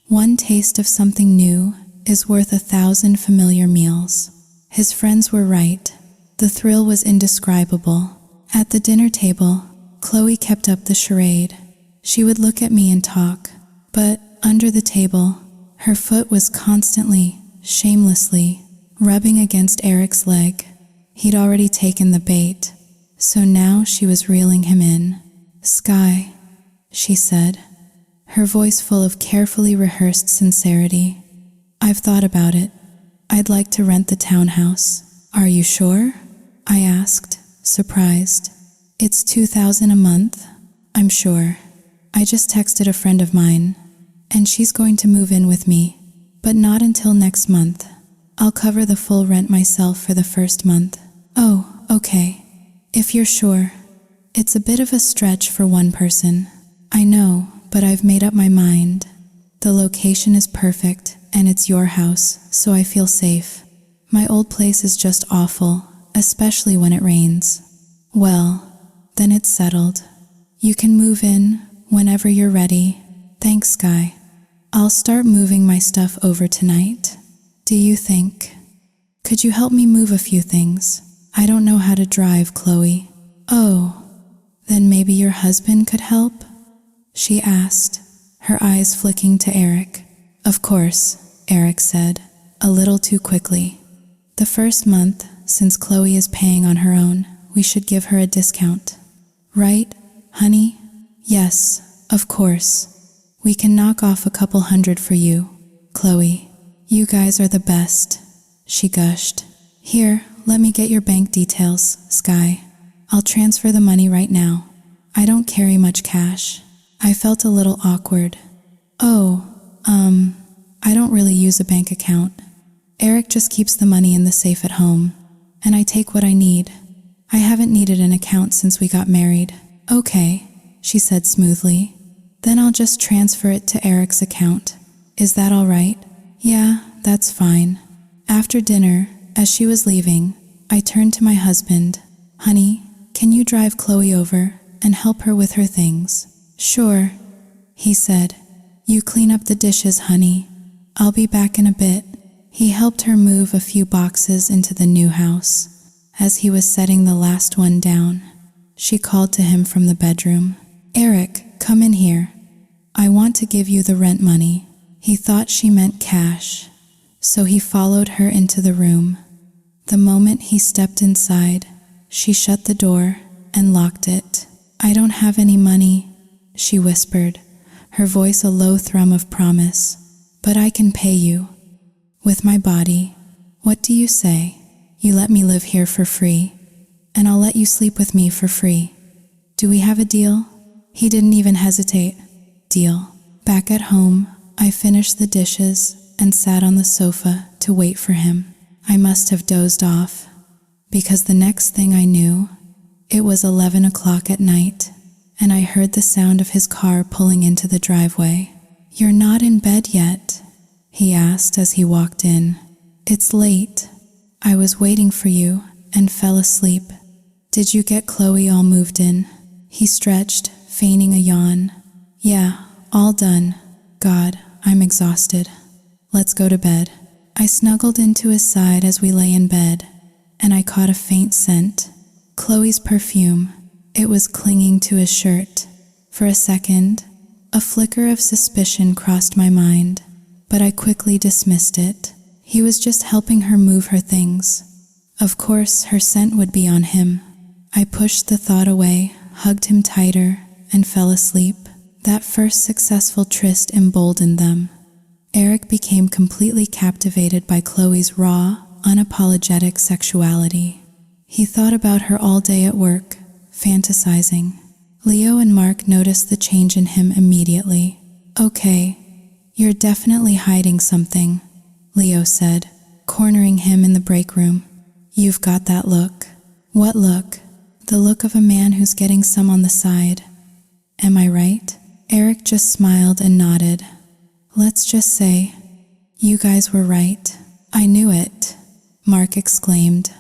One taste of something new is worth 1,000 familiar meals. His friends were right. The thrill was indescribable. At the dinner table, Chloe kept up the charade. She would look at me and talk, but under the table, her foot was constantly, shamelessly, rubbing against Eric's leg. He'd already taken the bait, so now she was reeling him in. "Sky," she said, her voice full of carefully rehearsed sincerity. "I've thought about it. I'd like to rent the townhouse." "Are you sure?" I asked, surprised. "It's $2,000 a month. I'm sure. I just texted a friend of mine, and she's going to move in with me, but not until next month. I'll cover the full rent myself for the first month." "Oh, okay. If you're sure. It's a bit of a stretch for one person." "I know, but I've made up my mind. The location is perfect, and it's your house, so I feel safe. My old place is just awful, especially when it rains." "Well, then it's settled. You can move in whenever you're ready." "Thanks, Sky. I'll start moving my stuff over tonight." "Do you think? Could you help me move a few things? I don't know how to drive, Chloe." "Oh, then maybe your husband could help?" she asked, her eyes flicking to Eric. "Of course," Eric said, a little too quickly. "The first month, since Chloe is paying on her own, we should give her a discount. Right, honey?" "Yes, of course. We can knock off a couple $100 for you, Chloe. You guys are the best," she gushed. "Here, let me get your bank details, Sky. I'll transfer the money right now. I don't carry much cash." I felt a little awkward. "Oh, I don't really use a bank account. Eric just keeps the money in the safe at home, and I take what I need. I haven't needed an account since we got married." "Okay," she said smoothly. "Then I'll just transfer it to Eric's account. Is that all right?" "Yeah, that's fine." After dinner, as she was leaving, I turned to my husband. "Honey, can you drive Chloe over and help her with her things?" "Sure," he said. "You clean up the dishes, honey. I'll be back in a bit." He helped her move a few boxes into the new house. As he was setting the last one down, she called to him from the bedroom. "Eric, come in here. I want to give you the rent money." He thought she meant cash, so he followed her into the room. The moment he stepped inside, she shut the door and locked it. "I don't have any money," she whispered, her voice a low thrum of promise. "But I can pay you. With my body. What do you say? You let me live here for free, and I'll let you sleep with me for free. Do we have a deal?" He didn't even hesitate. "Deal." Back at home, I finished the dishes and sat on the sofa to wait for him. I must have dozed off, because the next thing I knew, it was 11 o'clock at night, and I heard the sound of his car pulling into the driveway. "You're not in bed yet?" he asked as he walked in. "It's late. I was waiting for you and fell asleep." "Did you get Chloe all moved in?" He stretched, feigning a yawn. "Yeah, all done. God, I'm exhausted. Let's go to bed." I snuggled into his side as we lay in bed, and I caught a faint scent. Chloe's perfume. It was clinging to his shirt. For a second, a flicker of suspicion crossed my mind, but I quickly dismissed it. He was just helping her move her things. Of course, her scent would be on him. I pushed the thought away, hugged him tighter, and fell asleep. That first successful tryst emboldened them. Eric became completely captivated by Chloe's raw, unapologetic sexuality. He thought about her all day at work, fantasizing. Leo and Mark noticed the change in him immediately. "Okay, you're definitely hiding something," Leo said, cornering him in the break room. "You've got that look." "What look?" "The look of a man who's getting some on the side. Am I right?" Eric just smiled and nodded. "Let's just say, you guys were right." "I knew it," Mark exclaimed,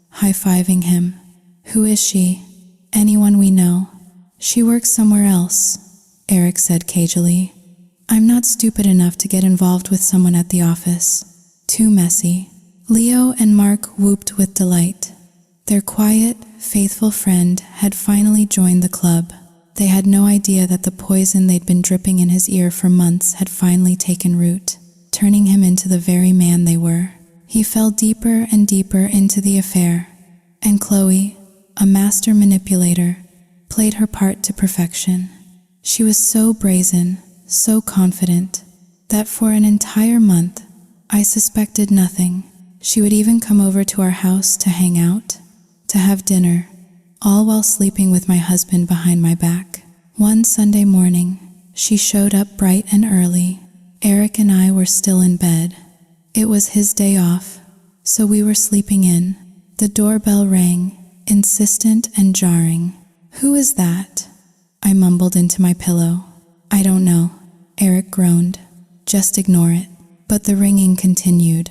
high-fiving him. "Who is she?" "Anyone we know." "She works somewhere else," Eric said cagily. "I'm not stupid enough to get involved with someone at the office. Too messy." Leo and Mark whooped with delight. Their quiet, faithful friend had finally joined the club. They had no idea that the poison they'd been dripping in his ear for months had finally taken root, turning him into the very man they were. He fell deeper and deeper into the affair, And Chloe, a master manipulator, played her part to perfection. She was so brazen, so confident, that for an entire month, I suspected nothing. She would even come over to our house to hang out, to have dinner, all while sleeping with my husband behind my back. One Sunday morning, she showed up bright and early. Eric and I were still in bed. It was his day off, so we were sleeping in. The doorbell rang, insistent and jarring. "Who is that?" I mumbled into my pillow. "I don't know," Eric groaned. "Just ignore it." But the ringing continued,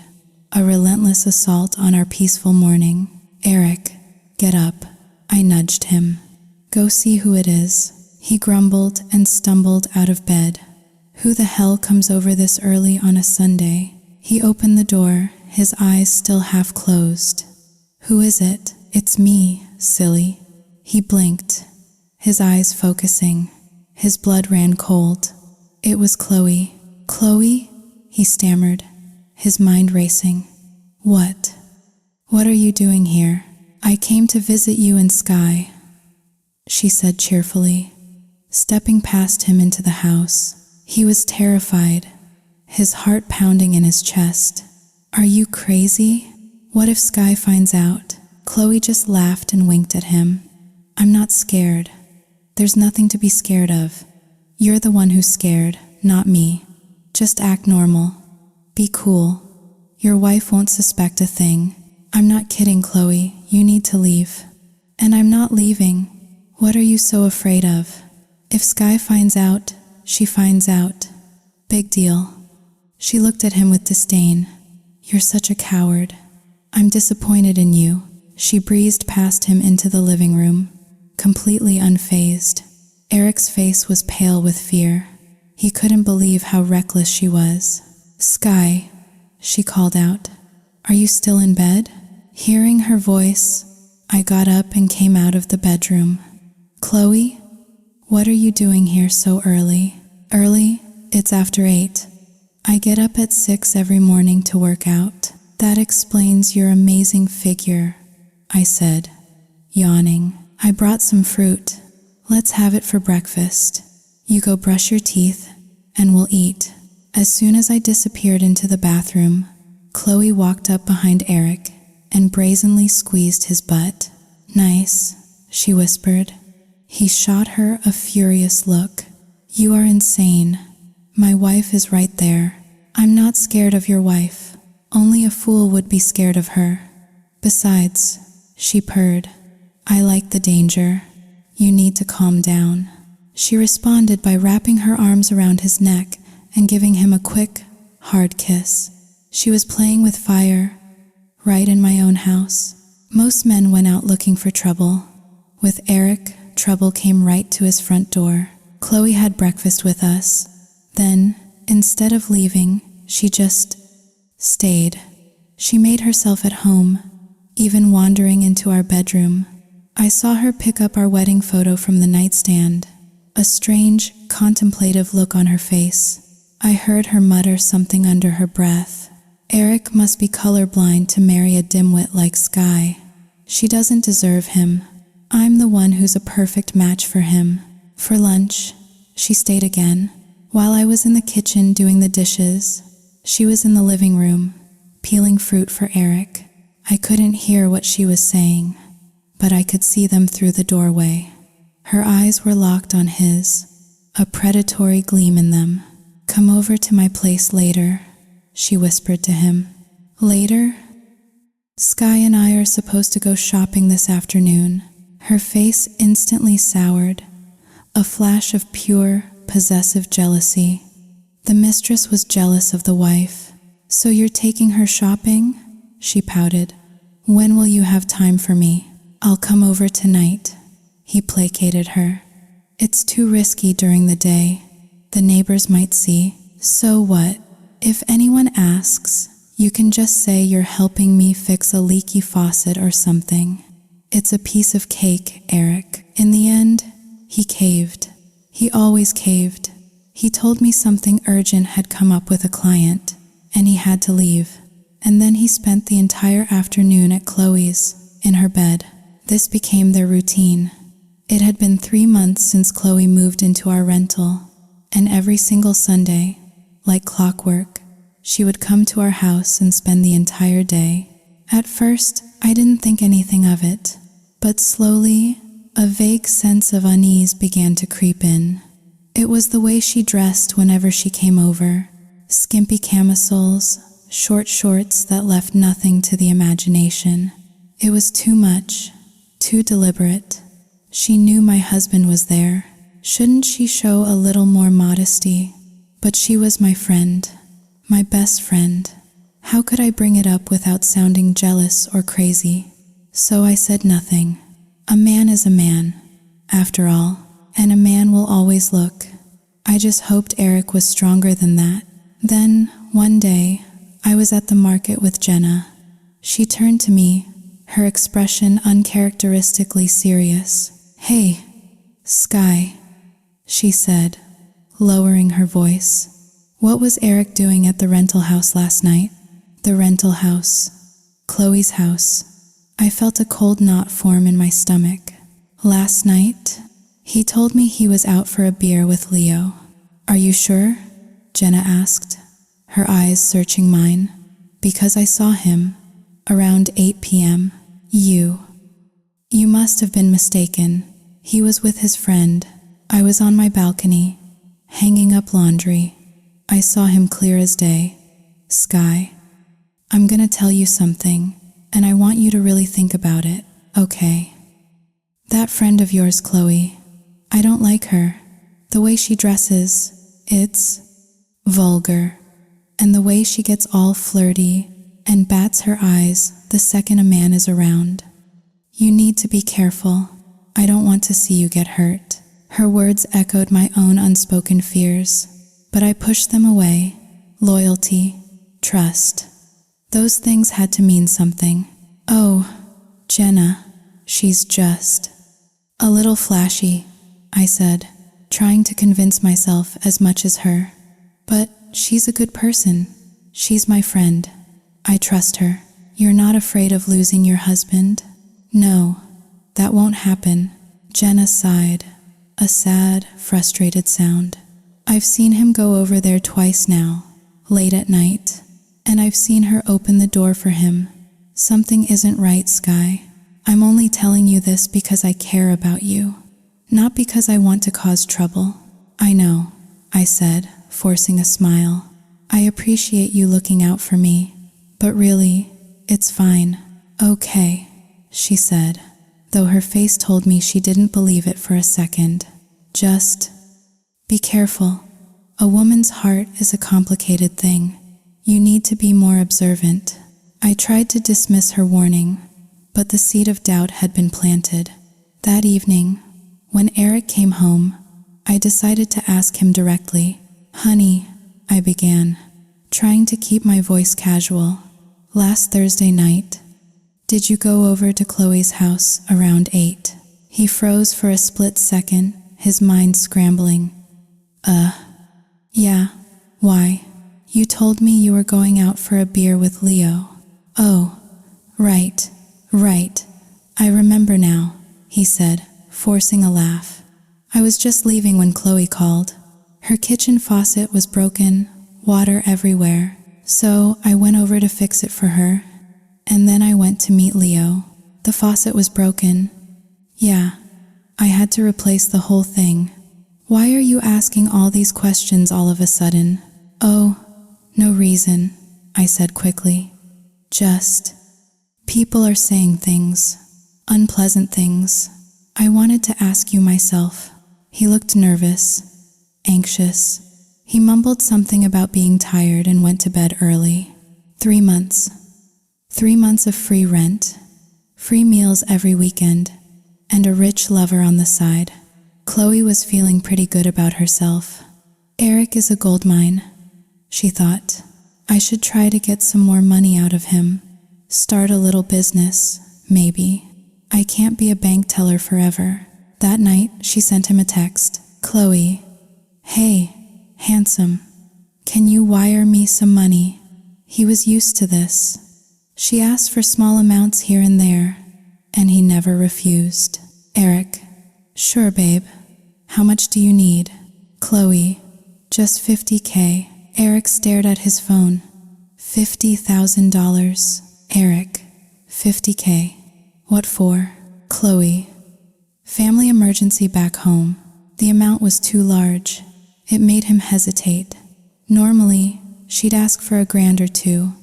a relentless assault on our peaceful morning. "Eric, get up." I nudged him. "Go see who it is." He grumbled and stumbled out of bed. Who the hell comes over this early on a Sunday? He opened the door, his eyes still half closed. "Who is it?" "It's me, silly." He blinked, his eyes focusing. His blood ran cold. It was Chloe. "Chloe?" he stammered, his mind racing. "What? What are you doing here?" "I came to visit you and Sky," she said cheerfully, stepping past him into the house. He was terrified, his heart pounding in his chest. "Are you crazy? What if Sky finds out?" Chloe just laughed and winked at him. "I'm not scared. There's nothing to be scared of. You're the one who's scared, not me. Just act normal. Be cool. Your wife won't suspect a thing." "I'm not kidding, Chloe. You need to leave." "And I'm not leaving. What are you so afraid of? If Sky finds out, she finds out. Big deal." She looked at him with disdain. "You're such a coward. I'm disappointed in you." She breezed past him into the living room, completely unfazed. Eric's face was pale with fear. He couldn't believe how reckless she was. "Sky," she called out. "Are you still in bed?" Hearing her voice, I got up and came out of the bedroom. "Chloe, what are you doing here so early?" "Early? It's after 8. I get up at 6 every morning to work out." "That explains your amazing figure," I said, yawning. "I brought some fruit. Let's have it for breakfast. You go brush your teeth, and we'll eat." As soon as I disappeared into the bathroom, Chloe walked up behind Eric and brazenly squeezed his butt. "Nice," she whispered. He shot her a furious look. "You are insane. My wife is right there." "I'm not scared of your wife. Only a fool would be scared of her. Besides," she purred, "I like the danger. You need to calm down." She responded by wrapping her arms around his neck and giving him a quick, hard kiss. She was playing with fire, right in my own house. Most men went out looking for trouble. With Eric, trouble came right to his front door. Chloe had breakfast with us. Then, instead of leaving, she just stayed. She made herself at home, even wandering into our bedroom. I saw her pick up our wedding photo from the nightstand, a strange, contemplative look on her face. I heard her mutter something under her breath. Eric must be colorblind to marry a dimwit like Sky. She doesn't deserve him. I'm the one who's a perfect match for him. For lunch, she stayed again. While I was in the kitchen doing the dishes, she was in the living room, peeling fruit for Eric. I couldn't hear what she was saying, but I could see them through the doorway. Her eyes were locked on his, a predatory gleam in them. "Come over to my place later," she whispered to him. "Later? Sky and I are supposed to go shopping this afternoon." Her face instantly soured, a flash of pure, possessive jealousy. The mistress was jealous of the wife. "So you're taking her shopping?" she pouted. "When will you have time for me?" "I'll come over tonight," he placated her. "It's too risky during the day. The neighbors might see." "So what? If anyone asks, you can just say you're helping me fix a leaky faucet or something. It's a piece of cake, Eric." In the end, he caved. He always caved. He told me something urgent had come up with a client, and he had to leave. And then he spent the entire afternoon at Chloe's, in her bed. This became their routine. It had been 3 months since Chloe moved into our rental, and every single Sunday, like clockwork, she would come to our house and spend the entire day. At first, I didn't think anything of it, but slowly, a vague sense of unease began to creep in. It was the way she dressed whenever she came over. Skimpy camisoles, short shorts that left nothing to the imagination. It was too much, too deliberate. She knew my husband was there. Shouldn't she show a little more modesty? But she was my friend, my best friend. How could I bring it up without sounding jealous or crazy? So I said nothing. A man is a man, after all, and a man will always look. I just hoped Eric was stronger than that. Then, one day, I was at the market with Jenna. She turned to me, her expression uncharacteristically serious. "Hey, Sky," she said, lowering her voice. "What was Eric doing at the rental house last night?" The rental house. Chloe's house. I felt a cold knot form in my stomach. "Last night, he told me he was out for a beer with Leo." "Are you sure?" Jenna asked, her eyes searching mine. "Because I saw him, around 8 p.m. You must have been mistaken. He was with his friend. I was on my balcony, hanging up laundry. I saw him clear as day." "Sky, I'm gonna tell you something, and I want you to really think about it, okay? That friend of yours, Chloe, I don't like her. The way she dresses, it's vulgar. And the way she gets all flirty and bats her eyes the second a man is around. You need to be careful. I don't want to see you get hurt." Her words echoed my own unspoken fears, but I pushed them away. Loyalty, trust. Those things had to mean something. "Oh, Jenna, she's just a little flashy," I said, trying to convince myself as much as her. "But she's a good person. She's my friend. I trust her." "You're not afraid of losing your husband?" "No, that won't happen." Jenna sighed, a sad, frustrated sound. "I've seen him go over there twice now, late at night, and I've seen her open the door for him. Something isn't right, Sky. I'm only telling you this because I care about you, not because I want to cause trouble." "I know," I said, forcing a smile. "I appreciate you looking out for me, but really, it's fine." "Okay," she said, though her face told me she didn't believe it for a second. "Just be careful. A woman's heart is a complicated thing. You need to be more observant." I tried to dismiss her warning, but the seed of doubt had been planted. That evening, when Eric came home, I decided to ask him directly. "Honey," I began, trying to keep my voice casual. "Last Thursday night, did you go over to Chloe's house around 8? He froze for a split second, his mind scrambling. Yeah, why? You told me you were going out for a beer with Leo." "Oh, right. I remember now," he said, forcing a laugh. "I was just leaving when Chloe called. Her kitchen faucet was broken, water everywhere, so I went over to fix it for her, and then I went to meet Leo. The faucet was broken. Yeah, I had to replace the whole thing." "Why are you asking all these questions all of a sudden?" "Oh, no reason," I said quickly. "Just, people are saying things, unpleasant things. I wanted to ask you myself." He looked nervous, anxious. He mumbled something about being tired and went to bed early. 3 months. 3 months of free rent, free meals every weekend, and a rich lover on the side. Chloe was feeling pretty good about herself. Eric is a goldmine, she thought. I should try to get some more money out of him. Start a little business, maybe. I can't be a bank teller forever. That night, she sent him a text. "Chloe, hey, handsome, can you wire me some money?" He was used to this. She asked for small amounts here and there, and he never refused. Eric, sure babe. How much do you need? Chloe, just $50K. Eric stared at his phone. $50,000. Eric, $50K. What for? Chloe, family emergency back home. The amount was too large. It made him hesitate. Normally, she'd ask for $1,000 or $2,000,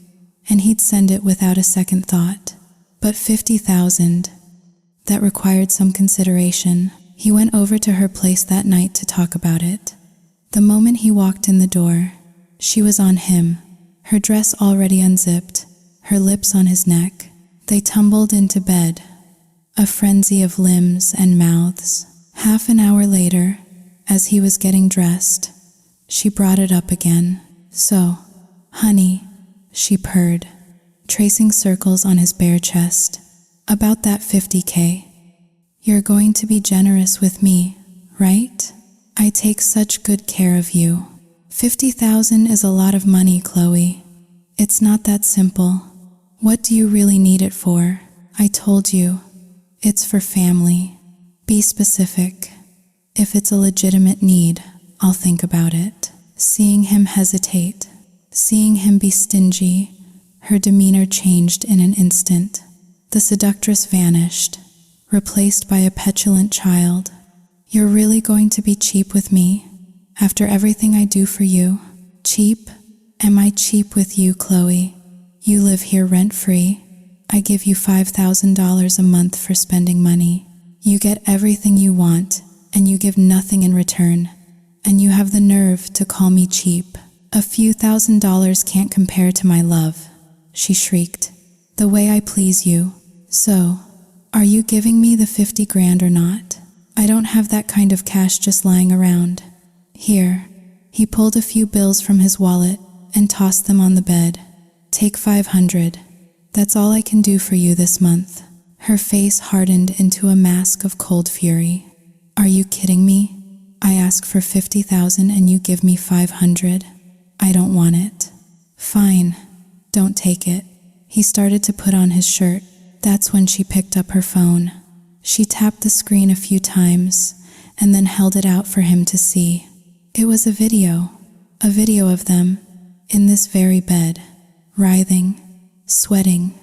and he'd send it without a second thought. But $50,000, that required some consideration. He went over to her place that night to talk about it. The moment he walked in the door, she was on him, her dress already unzipped, her lips on his neck. They tumbled into bed, a frenzy of limbs and mouths. Half an hour later, as he was getting dressed, she brought it up again. So, honey, she purred, tracing circles on his bare chest. About that $50K. You're going to be generous with me, right? I take such good care of you. $50,000 is a lot of money, Chloe. It's not that simple. What do you really need it for? I told you. It's for family. Be specific. If it's a legitimate need, I'll think about it. Seeing him hesitate, seeing him be stingy, her demeanor changed in an instant. The seductress vanished, replaced by a petulant child. You're really going to be cheap with me? After everything I do for you? Cheap? Am I cheap with you, Chloe? You live here rent-free. I give you $5,000 a month for spending money. You get everything you want, and you give nothing in return. And you have the nerve to call me cheap. A few $1,000s can't compare to my love, she shrieked. The way I please you. So, are you giving me the $50,000 or not? I don't have that kind of cash just lying around. Here. He pulled a few bills from his wallet and tossed them on the bed. Take $500. That's all I can do for you this month. Her face hardened into a mask of cold fury. Are you kidding me? I ask for $50,000 and you give me $500. I don't want it. Fine. Don't take it. He started to put on his shirt. That's when she picked up her phone. She tapped the screen a few times and then held it out for him to see. It was a video of them in this very bed, writhing, sweating,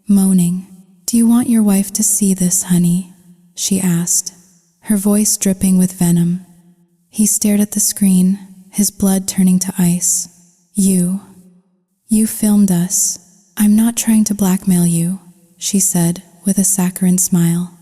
moaning. Do you want your wife to see this, honey? She asked, her voice dripping with venom. He stared at the screen, his blood turning to ice. You filmed us. I'm not trying to blackmail you, she said with a saccharine smile.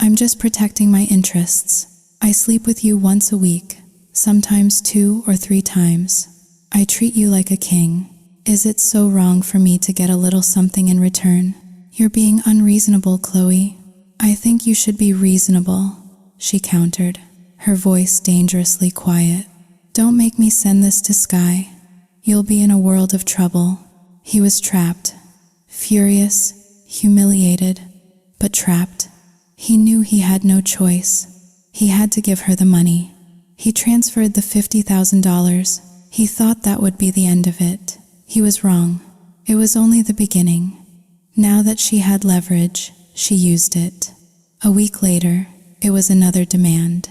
I'm just protecting my interests. I sleep with you once a week, sometimes 2 or 3 times. I treat you like a king. Is it so wrong for me to get a little something in return? You're being unreasonable, Chloe. I think you should be reasonable, she countered, her voice dangerously quiet. Don't make me send this to Sky. You'll be in a world of trouble. He was trapped, furious, humiliated, but trapped. He knew he had no choice. He had to give her the money. He transferred the $50,000. He thought that would be the end of it. He was wrong. It was only the beginning. Now that she had leverage, she used it. A week later, it was another demand.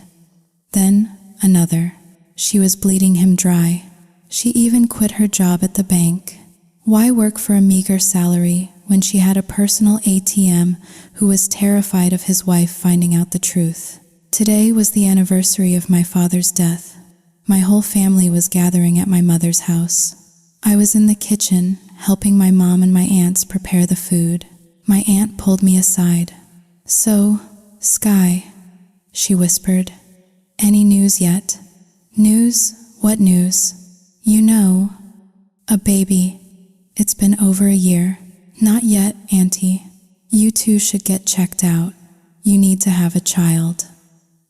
Then, another. She was bleeding him dry. She even quit her job at the bank. Why work for a meager salary when she had a personal ATM who was terrified of his wife finding out the truth? Today was the anniversary of my father's death. My whole family was gathering at my mother's house. I was in the kitchen, helping my mom and my aunts prepare the food. My aunt pulled me aside. So, Sky, she whispered. Any news yet? News? What news? You know, a baby. It's been over a year. Not yet, Auntie. You two should get checked out. You need to have a child.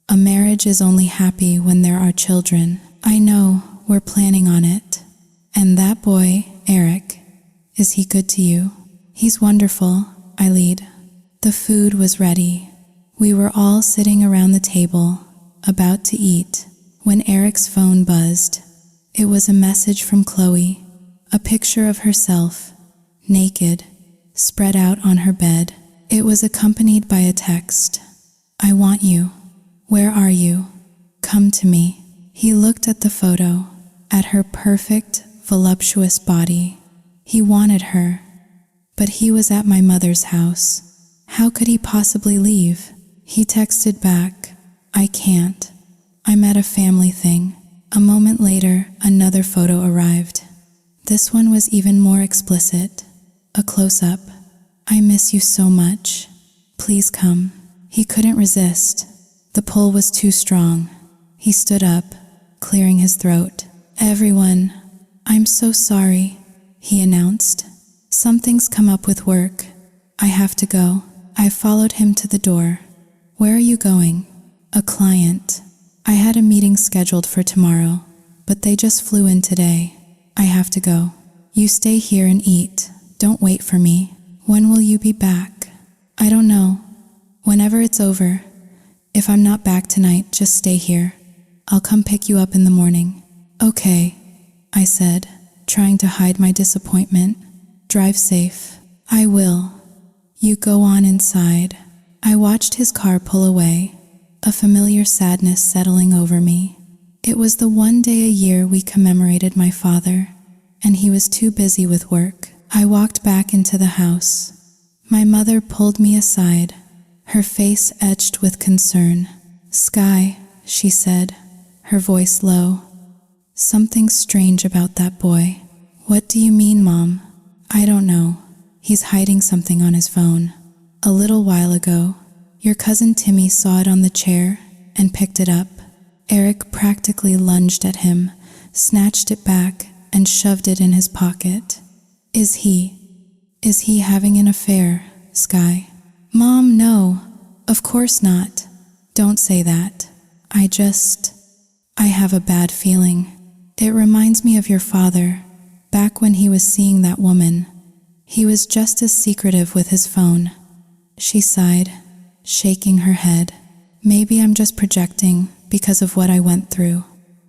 A marriage is only happy when there are children. I know, we're planning on it. And that boy, Eric, is he good to you? He's wonderful, I lead. The food was ready. We were all sitting around the table, about to eat, when Eric's phone buzzed. It was a message from Chloe, a picture of herself, naked, spread out on her bed. It was accompanied by a text. I want you. Where are you? Come to me. He looked at the photo, at her perfect, voluptuous body. He wanted her, but he was at my mother's house. How could he possibly leave? He texted back, I can't. I'm at a family thing. A moment later, another photo arrived. This one was even more explicit. A close-up. I miss you so much. Please come. He couldn't resist. The pull was too strong. He stood up, clearing his throat. Everyone, I'm so sorry, he announced. Something's come up with work. I have to go. I followed him to the door. Where are you going? A client. I had a meeting scheduled for tomorrow, but they just flew in today. I have to go. You stay here and eat. Don't wait for me. When will you be back? I don't know. Whenever it's over. If I'm not back tonight, just stay here. I'll come pick you up in the morning. Okay, I said, trying to hide my disappointment. Drive safe. I will. You go on inside. I watched his car pull away, a familiar sadness settling over me. It was the one day a year we commemorated my father, and he was too busy with work. I walked back into the house. My mother pulled me aside, her face etched with concern. Sky, she said, her voice low. Something's strange about that boy. What do you mean, Mom? I don't know. He's hiding something on his phone. A little while ago, your cousin Timmy saw it on the chair and picked it up. Eric practically lunged at him, snatched it back, and shoved it in his pocket. Is he having an affair, Sky? Mom, no. Of course not. Don't say that. I have a bad feeling. It reminds me of your father, back when he was seeing that woman. He was just as secretive with his phone. She sighed, shaking her head. Maybe I'm just projecting because of what I went through.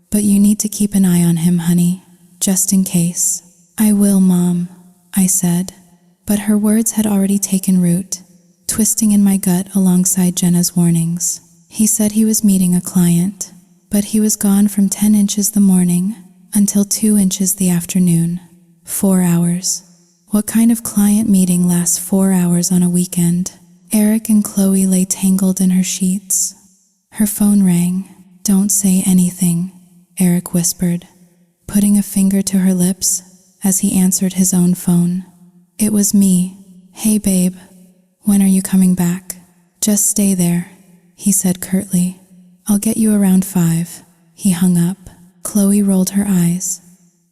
But you need to keep an eye on him, honey, just in case. I will, Mom, I said. But her words had already taken root, twisting in my gut alongside Jenna's warnings. He said he was meeting a client, but he was gone from 10 inches the morning until 2 inches the afternoon. 4 hours. What kind of client meeting lasts 4 hours on a weekend? Eric and Chloe lay tangled in her sheets. Her phone rang. Don't say anything, Eric whispered, putting a finger to her lips as he answered his own phone. It was me. Hey babe, when are you coming back? Just stay there, he said curtly. I'll get you around 5. He hung up. Chloe rolled her eyes.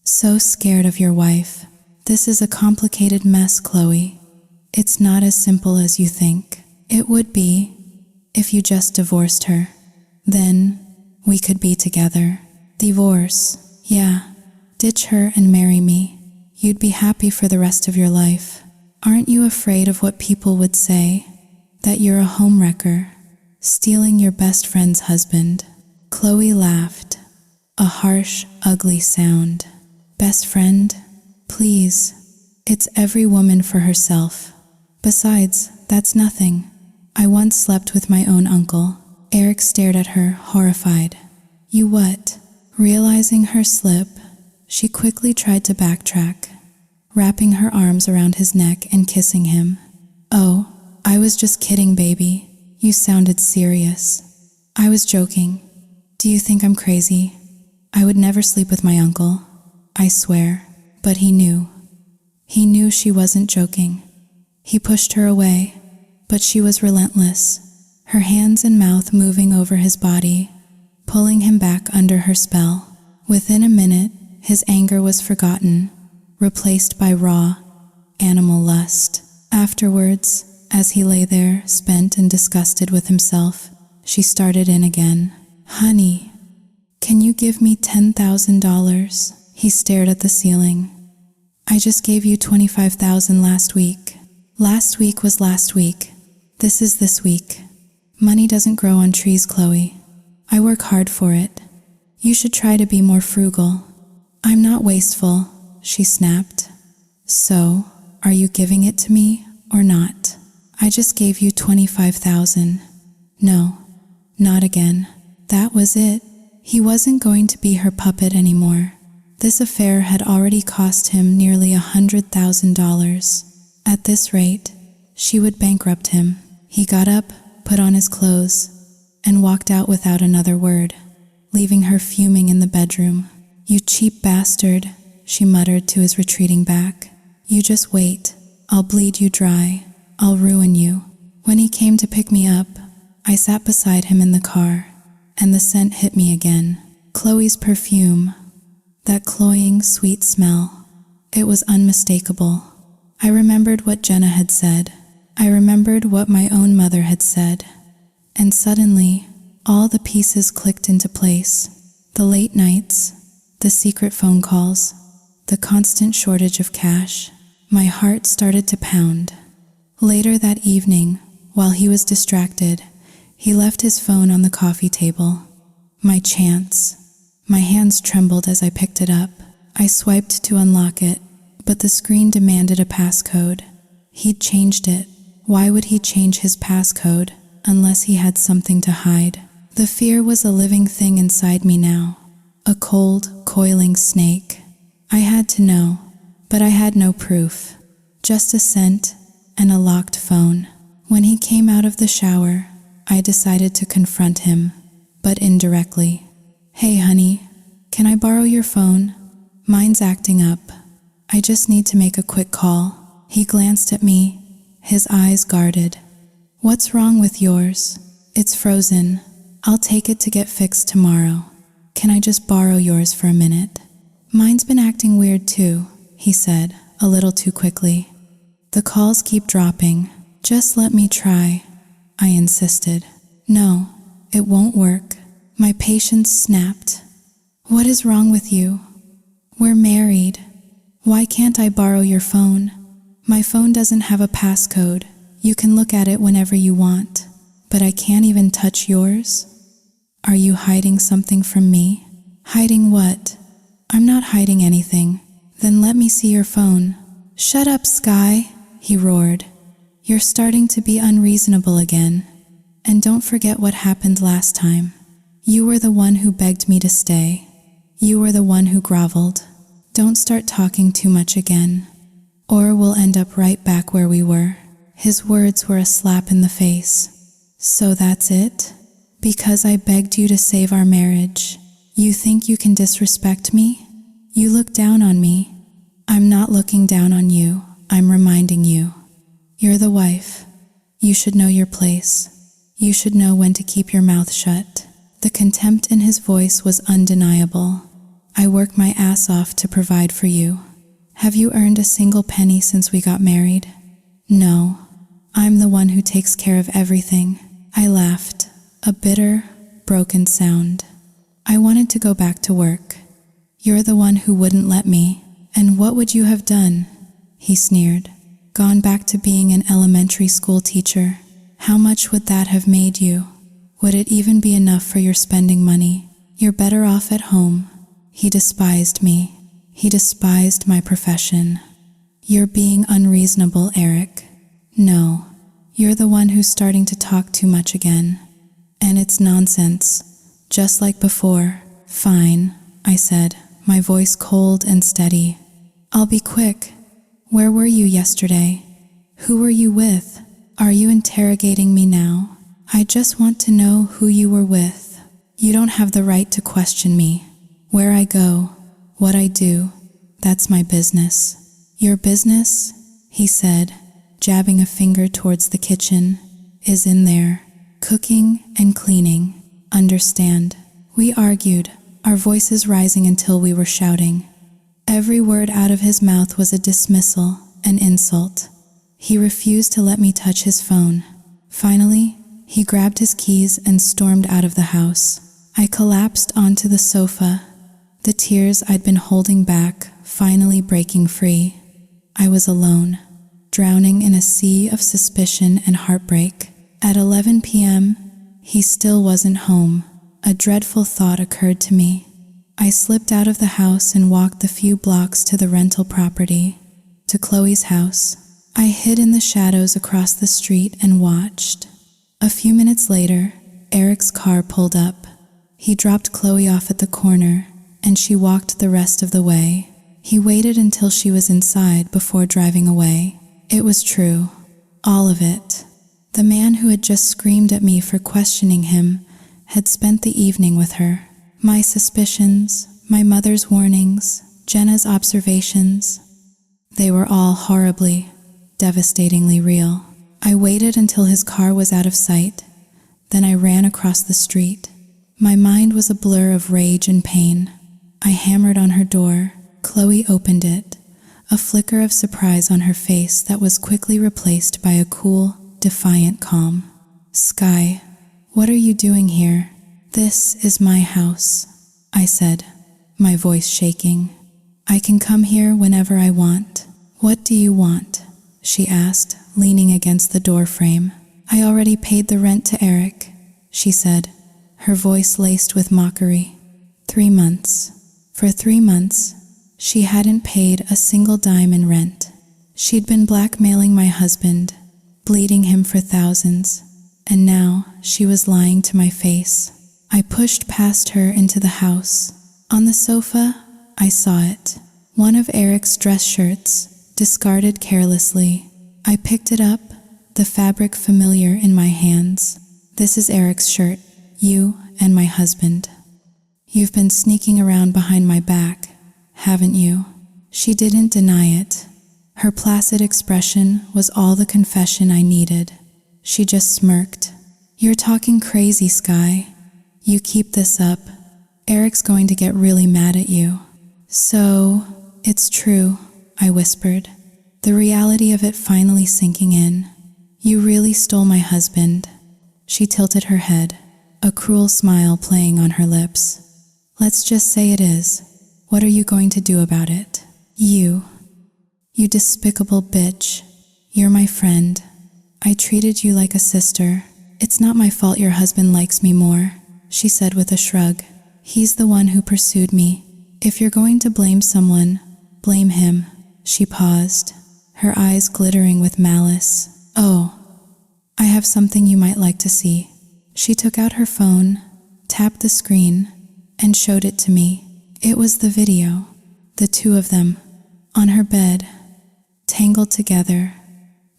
So scared of your wife. This is a complicated mess, Chloe. It's not as simple as you think. It would be if you just divorced her. Then we could be together. Divorce, yeah. Ditch her and marry me. You'd be happy for the rest of your life. Aren't you afraid of what people would say? That you're a homewrecker, stealing your best friend's husband? Chloe laughed, a harsh, ugly sound. Best friend? Please. It's every woman for herself. Besides, that's nothing. I once slept with my own uncle. Eric stared at her, horrified. You what? Realizing her slip, she quickly tried to backtrack, wrapping her arms around his neck and kissing him. Oh, I was just kidding, baby. You sounded serious. I was joking. Do you think I'm crazy? I would never sleep with my uncle. I swear. But he knew. He knew she wasn't joking. He pushed her away, but she was relentless, her hands and mouth moving over his body, pulling him back under her spell. Within a minute, his anger was forgotten, replaced by raw, animal lust. Afterwards, as he lay there, spent and disgusted with himself, she started in again. Honey, can you give me $10,000? He stared at the ceiling. I just gave you $25,000 last week. Last week was last week. This is this week. Money doesn't grow on trees, Chloe. I work hard for it. You should try to be more frugal. I'm not wasteful, she snapped. So, are you giving it to me or not? I just gave you $25,000. No, not again. That was it. He wasn't going to be her puppet anymore. This affair had already cost him nearly $100,000. At this rate, she would bankrupt him. He got up, put on his clothes, and walked out without another word, leaving her fuming in the bedroom. "You cheap bastard," she muttered to his retreating back. "You just wait. I'll bleed you dry. I'll ruin you." When he came to pick me up, I sat beside him in the car, and the scent hit me again. Chloe's perfume. That cloying, sweet smell. It was unmistakable. I remembered what Jenna had said. I remembered what my own mother had said. And suddenly, all the pieces clicked into place. The late nights, the secret phone calls, the constant shortage of cash. My heart started to pound. Later that evening, while he was distracted, he left his phone on the coffee table. My chance. My hands trembled as I picked it up. I swiped to unlock it, but the screen demanded a passcode. He'd changed it. Why would he change his passcode unless he had something to hide? The fear was a living thing inside me now, a cold, coiling snake. I had to know, but I had no proof, just a scent and a locked phone. When he came out of the shower, I decided to confront him, but indirectly. "Hey honey, can I borrow your phone? Mine's acting up. I just need to make a quick call." He glanced at me, his eyes guarded. "What's wrong with yours? It's frozen. I'll take it to get fixed tomorrow. Can I just borrow yours for a minute?" "Mine's been acting weird too," he said, a little too quickly. "The calls keep dropping. Just let me try," I insisted. "No, it won't work." My patience snapped. "What is wrong with you? We're married. Why can't I borrow your phone? My phone doesn't have a passcode. You can look at it whenever you want, but I can't even touch yours? Are you hiding something from me?" "Hiding what?" "I'm not hiding anything." "Then let me see your phone." "Shut up, Sky," he roared. "You're starting to be unreasonable again. And don't forget what happened last time. You were the one who begged me to stay. You were the one who groveled. Don't start talking too much again, or we'll end up right back where we were." His words were a slap in the face. "So that's it? Because I begged you to save our marriage, you think you can disrespect me? You look down on me." "I'm not looking down on you. I'm reminding you. You're the wife. You should know your place. You should know when to keep your mouth shut." The contempt in his voice was undeniable. "I work my ass off to provide for you. Have you earned a single penny since we got married?" "No. I'm the one who takes care of everything." I laughed, a bitter, broken sound. "I wanted to go back to work. You're the one who wouldn't let me." "And what would you have done?" he sneered. "Gone back to being an elementary school teacher? How much would that have made you? Would it even be enough for your spending money? You're better off at home." He despised me. He despised my profession. "You're being unreasonable, Eric." "No, you're the one who's starting to talk too much again. And it's nonsense, just like before." "Fine," I said, my voice cold and steady. "I'll be quick. Where were you yesterday? Who were you with? Are you interrogating me now? I just want to know who you were with. You don't have the right to question me. Where I go, what I do, that's my business." "Your business," he said, jabbing a finger towards the kitchen, "is in there, cooking and cleaning. Understand?" We argued, our voices rising until we were shouting. Every word out of his mouth was a dismissal, an insult. He refused to let me touch his phone. Finally, he grabbed his keys and stormed out of the house. I collapsed onto the sofa, the tears I'd been holding back finally breaking free. I was alone, drowning in a sea of suspicion and heartbreak. At 11 p.m., he still wasn't home. A dreadful thought occurred to me. I slipped out of the house and walked the few blocks to the rental property, to Chloe's house. I hid in the shadows across the street and watched. A few minutes later, Eric's car pulled up. He dropped Chloe off at the corner, and she walked the rest of the way. He waited until she was inside before driving away. It was true. All of it. The man who had just screamed at me for questioning him had spent the evening with her. My suspicions, my mother's warnings, Jenna's observations, they were all horribly, devastatingly real. I waited until his car was out of sight. Then I ran across the street. My mind was a blur of rage and pain. I hammered on her door. Chloe opened it, a flicker of surprise on her face that was quickly replaced by a cool, defiant calm. "Sky, what are you doing here?" "This is my house," I said, my voice shaking. "I can come here whenever I want." "What do you want?" she asked, leaning against the door frame. "I already paid the rent to Eric," she said, her voice laced with mockery. 3 months. For 3 months, she hadn't paid a single dime in rent. She'd been blackmailing my husband, bleeding him for thousands, and now she was lying to my face. I pushed past her into the house. On the sofa, I saw it. One of Eric's dress shirts, discarded carelessly. I picked it up, the fabric familiar in my hands. "This is Eric's shirt, you and my husband. You've been sneaking around behind my back, haven't you?" She didn't deny it. Her placid expression was all the confession I needed. She just smirked. "You're talking crazy, Sky. You keep this up, Eric's going to get really mad at you." "So, it's true," I whispered, the reality of it finally sinking in. "You really stole my husband." She tilted her head, a cruel smile playing on her lips. "Let's just say it is. What are you going to do about it?" You despicable bitch. You're my friend. I treated you like a sister. It's not my fault your husband likes me more," she said with a shrug. "He's the one who pursued me. If you're going to blame someone, blame him." She paused, her eyes glittering with malice. "Oh, I have something you might like to see." She took out her phone, tapped the screen, and showed it to me. It was the video, the two of them, on her bed, tangled together,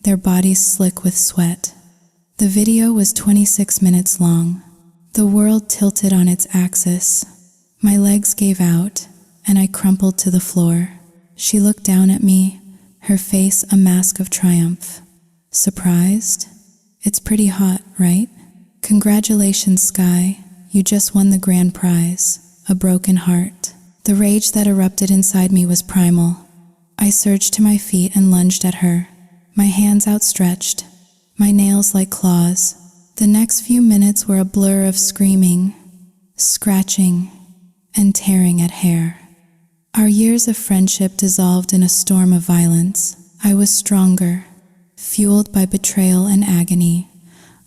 their bodies slick with sweat. The video was 26 minutes long. The world tilted on its axis. My legs gave out, and I crumpled to the floor. She looked down at me, her face a mask of triumph. "Surprised? It's pretty hot, right? Congratulations, Sky. You just won the grand prize, a broken heart." The rage that erupted inside me was primal. I surged to my feet and lunged at her, my hands outstretched, my nails like claws. The next few minutes were a blur of screaming, scratching, and tearing at hair. Our years of friendship dissolved in a storm of violence. I was stronger. Fueled by betrayal and agony,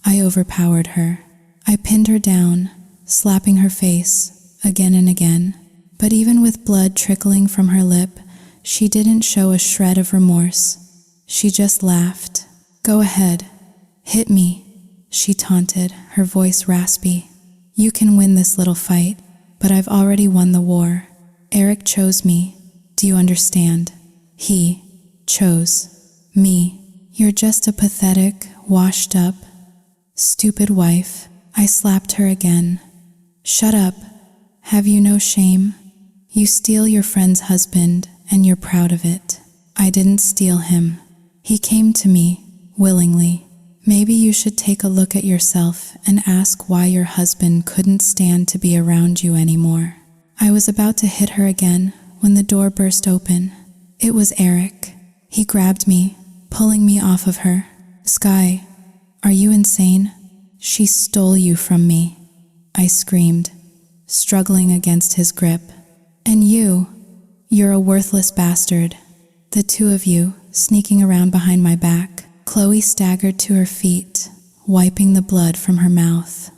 I overpowered her. I pinned her down, slapping her face, again and again. But even with blood trickling from her lip, she didn't show a shred of remorse. She just laughed. "Go ahead. Hit me," she taunted, her voice raspy. "You can win this little fight, but I've already won the war. Eric chose me. Do you understand? He chose me. You're just a pathetic, washed up, stupid wife." I slapped her again. "Shut up. Have you no shame? You steal your friend's husband, and you're proud of it." "I didn't steal him. He came to me, willingly. Maybe you should take a look at yourself and ask why your husband couldn't stand to be around you anymore." I was about to hit her again when the door burst open. It was Eric. He grabbed me, pulling me off of her. "Sky, are you insane? She stole you from me," I screamed, struggling against his grip. "And you're a worthless bastard." The two of you, sneaking around behind my back. Chloe staggered to her feet, wiping the blood from her mouth.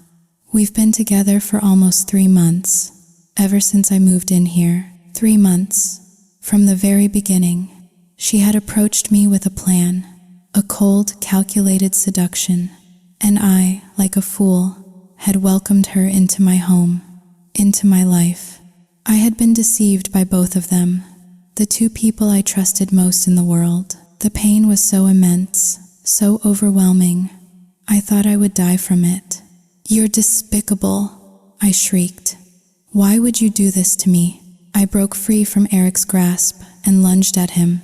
"We've been together for almost 3 months, ever since I moved in here. 3 months. From the very beginning, she had approached me with a plan. a cold, calculated seduction, and I, like a fool, had welcomed her into my home, into my life. I had been deceived by both of them, the two people I trusted most in the world. The pain was so immense, so overwhelming. I thought I would die from it. "You're despicable," I shrieked. "Why would you do this to me?" I broke free from Eric's grasp and lunged at him,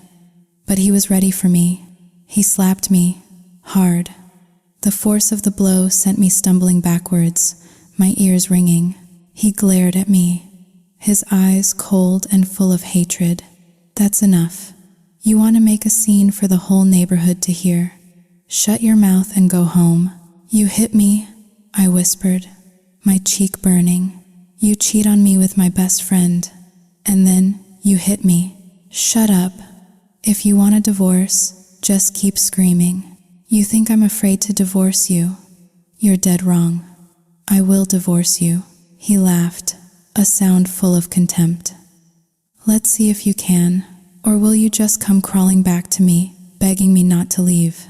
but he was ready for me. He slapped me, hard. The force of the blow sent me stumbling backwards, my ears ringing. He glared at me, his eyes cold and full of hatred. "That's enough. You want to make a scene for the whole neighborhood to hear. Shut your mouth and go home." "You hit me," I whispered, my cheek burning. "You cheat on me with my best friend, and then you hit me." "Shut up. If you want a divorce, just keep screaming. You think I'm afraid to divorce you? You're dead wrong. I will divorce you." He laughed, a sound full of contempt. "Let's see if you can, or will you just come crawling back to me, begging me not to leave?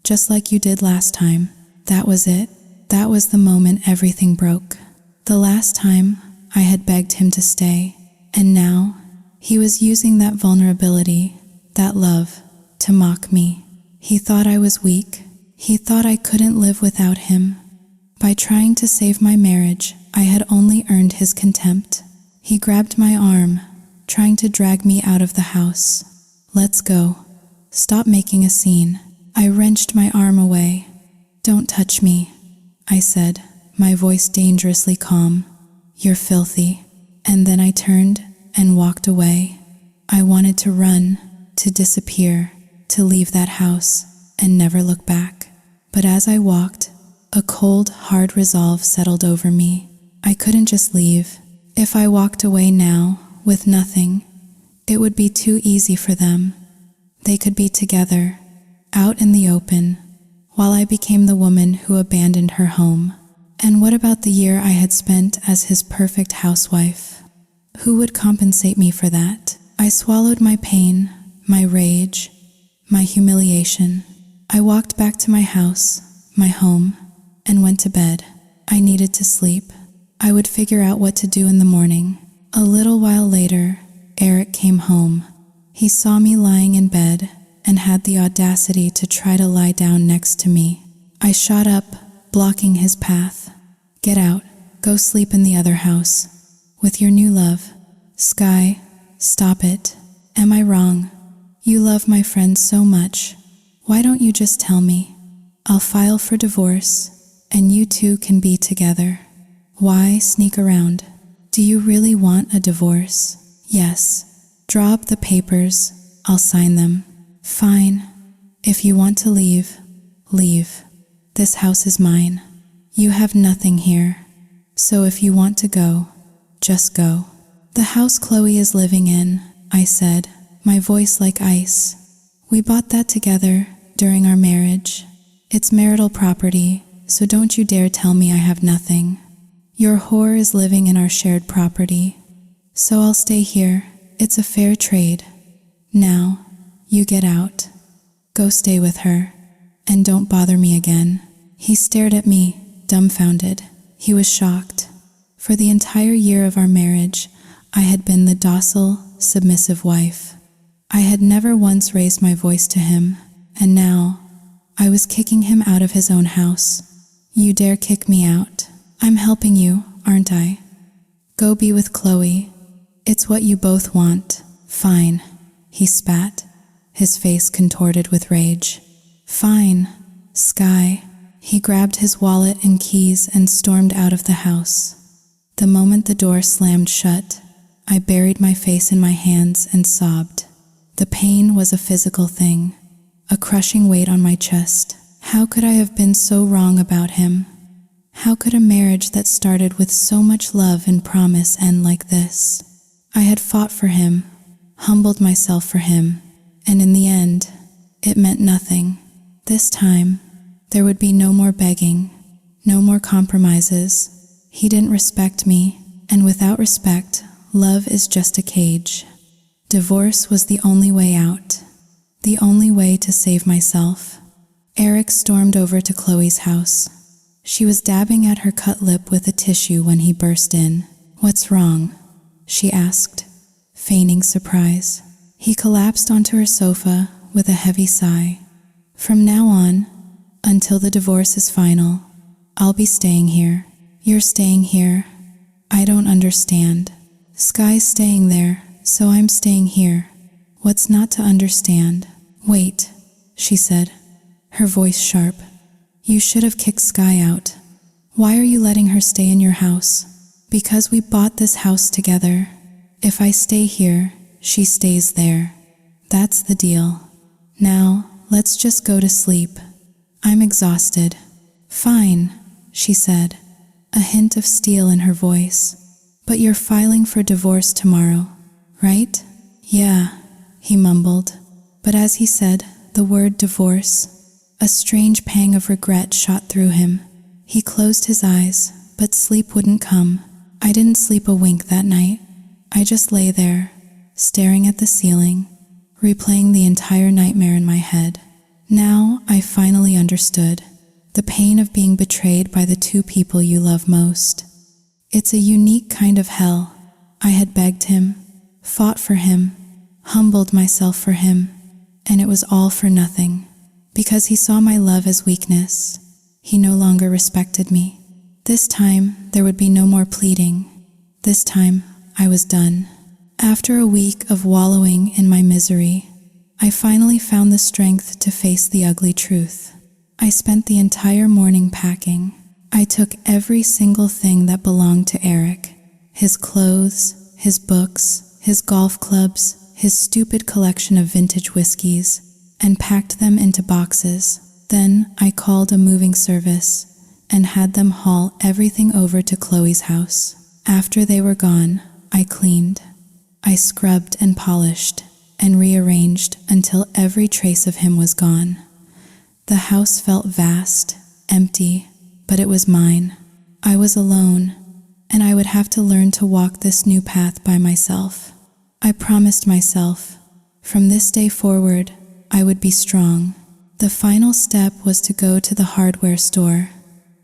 Just like you did last time." That was it. That was the moment everything broke. The last time, I had begged him to stay, and now, he was using that vulnerability, that love, to mock me. He thought I was weak. He thought I couldn't live without him. By trying to save my marriage, I had only earned his contempt. He grabbed my arm, trying to drag me out of the house. "Let's go. Stop making a scene." I wrenched my arm away. "Don't touch me," I said, my voice dangerously calm. "You're filthy." And then I turned and walked away. I wanted to run, to disappear, to leave that house and never look back. But as I walked, a cold, hard resolve settled over me. I couldn't just leave. If I walked away now, with nothing, it would be too easy for them. They could be together, out in the open, while I became the woman who abandoned her home. And what about the year I had spent as his perfect housewife? Who would compensate me for that? I swallowed my pain, my rage, my humiliation. I walked back to my house, my home, and went to bed. I needed to sleep. I would figure out what to do in the morning. A little while later, Eric came home. He saw me lying in bed and had the audacity to try to lie down next to me. I shot up, blocking his path. "Get out. Go sleep in the other house. With your new love." "Sky, stop it. Am I wrong? You love my friend so much. Why don't you just tell me? I'll file for divorce, and you two can be together. Why sneak around? Do you really want a divorce?" "Yes. Draw up the papers. I'll sign them." "Fine. If you want to leave, leave. This house is mine. You have nothing here. So if you want to go, just go." "The house Chloe is living in," I said, my voice like ice. "We bought that together during our marriage. It's marital property, so don't you dare tell me I have nothing. Your whore is living in our shared property. So I'll stay here. It's a fair trade. Now, you get out. Go stay with her, and don't bother me again." He stared at me, dumbfounded. He was shocked. For the entire year of our marriage, I had been the docile, submissive wife. I had never once raised my voice to him, and now I was kicking him out of his own house. "You dare kick me out? I'm helping you, aren't I? Go be with Chloe. It's what you both want." "Fine," he spat, his face contorted with rage. "Fine, Sky." He grabbed his wallet and keys and stormed out of the house. The moment the door slammed shut, I buried my face in my hands and sobbed. The pain was a physical thing, a crushing weight on my chest. How could I have been so wrong about him? How could a marriage that started with so much love and promise end like this? I had fought for him, humbled myself for him, and in the end, it meant nothing. This time, there would be no more begging, no more compromises. He didn't respect me, and without respect, love is just a cage. Divorce was the only way out, the only way to save myself. Eric stormed over to Chloe's house. She was dabbing at her cut lip with a tissue when he burst in. "What's wrong?" she asked, feigning surprise. He collapsed onto her sofa with a heavy sigh. "From now on, until the divorce is final, I'll be staying here. You're staying here. I don't understand. Sky's staying there, so I'm staying here. What's not to understand?" "Wait," she said, her voice sharp. "You should have kicked Sky out. Why are you letting her stay in your house?" "Because we bought this house together. If I stay here, she stays there. That's the deal. Now, let's just go to sleep. I'm exhausted." "Fine," she said, a hint of steel in her voice. "But you're filing for divorce tomorrow, right?" "Yeah," he mumbled. But as he said the word divorce, a strange pang of regret shot through him. He closed his eyes, but sleep wouldn't come. I didn't sleep a wink that night. I just lay there, staring at the ceiling, replaying the entire nightmare in my head. Now I finally understood the pain of being betrayed by the two people you love most. It's a unique kind of hell. I had begged him, fought for him, humbled myself for him, and it was all for nothing. Because he saw my love as weakness, he no longer respected me. This time, there would be no more pleading. This time, I was done. After a week of wallowing in my misery, I finally found the strength to face the ugly truth. I spent the entire morning packing. I took every single thing that belonged to Eric. His clothes, his books, his golf clubs, his stupid collection of vintage whiskeys, and packed them into boxes. Then I called a moving service and had them haul everything over to Chloe's house. After they were gone, I cleaned. I scrubbed and polished and rearranged until every trace of him was gone. The house felt vast, empty, but it was mine. I was alone, and I would have to learn to walk this new path by myself. I promised myself, from this day forward, I would be strong. The final step was to go to the hardware store,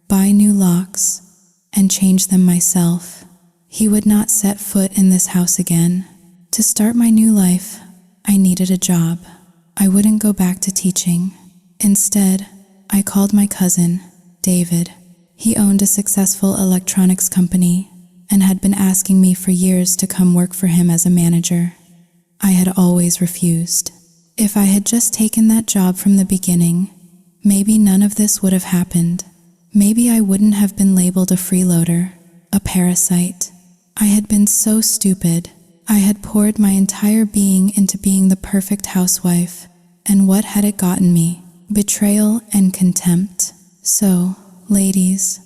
buy new locks, and change them myself. He would not set foot in this house again. To start my new life, I needed a job. I wouldn't go back to teaching. Instead, I called my cousin, David. He owned a successful electronics company and had been asking me for years to come work for him as a manager. I had always refused. If I had just taken that job from the beginning, maybe none of this would have happened. Maybe I wouldn't have been labeled a freeloader, a parasite. I had been so stupid. I had poured my entire being into being the perfect housewife, and what had it gotten me? Betrayal and contempt. So, ladies,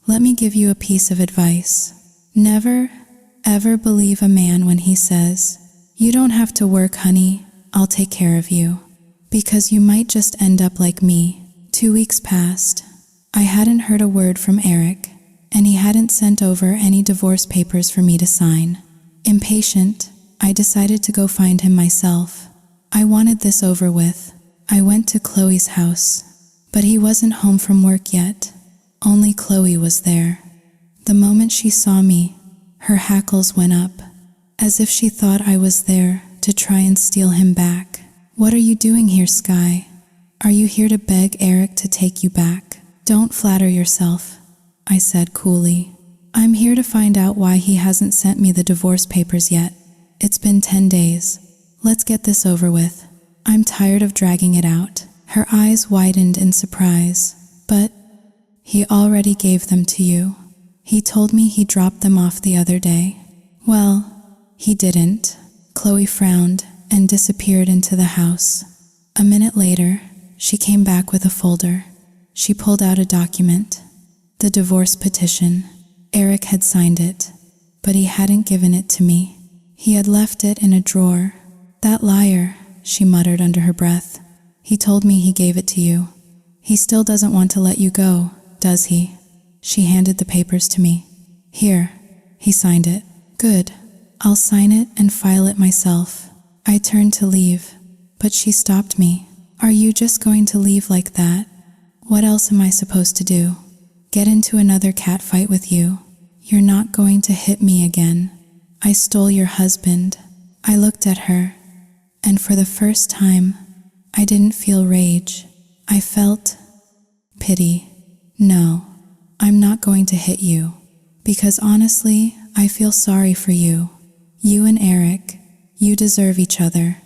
let me give you a piece of advice. Never, ever believe a man when he says, "You don't have to work, honey, I'll take care of you." Because you might just end up like me. 2 weeks passed. I hadn't heard a word from Eric, and he hadn't sent over any divorce papers for me to sign. Impatient, I decided to go find him myself. I wanted this over with. I went to Chloe's house, but he wasn't home from work yet. Only Chloe was there. The moment she saw me, her hackles went up, as if she thought I was there to try and steal him back. "What are you doing here, Sky? Are you here to beg Eric to take you back?" "Don't flatter yourself," I said coolly. "I'm here to find out why he hasn't sent me the divorce papers yet. It's been 10 days. Let's get this over with. I'm tired of dragging it out." Her eyes widened in surprise. "But he already gave them to you. He told me he dropped them off the other day." "Well, he didn't." Chloe frowned and disappeared into the house. A minute later, she came back with a folder. She pulled out a document. The divorce petition. Eric had signed it, but he hadn't given it to me. He had left it in a drawer. "That liar," she muttered under her breath. "He told me he gave it to you. He still doesn't want to let you go, does he?" She handed the papers to me. "Here." He signed it. "Good. I'll sign it and file it myself." I turned to leave, but she stopped me. "Are you just going to leave like that?" What else am I supposed to do? Get into another cat fight with you? You're not going to hit me again. I stole your husband. I looked at her, and for the first time, I didn't feel rage. I felt pity. No, I'm not going to hit you, because honestly, I feel sorry for you. You and Eric, you deserve each other.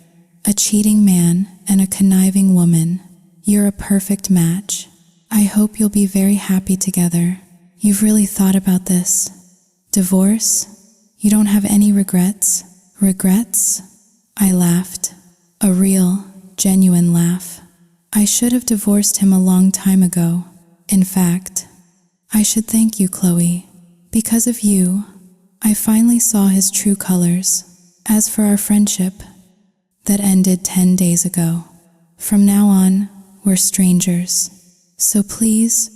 A cheating man and a conniving woman. You're a perfect match. I hope you'll be very happy together. You've really thought about this. Divorce? You don't have any regrets? Regrets? I laughed. A real, genuine laugh. I should have divorced him a long time ago. In fact, I should thank you, Chloe. Because of you, I finally saw his true colors. As for our friendship, that ended 10 days ago. From now on, we're strangers. So please,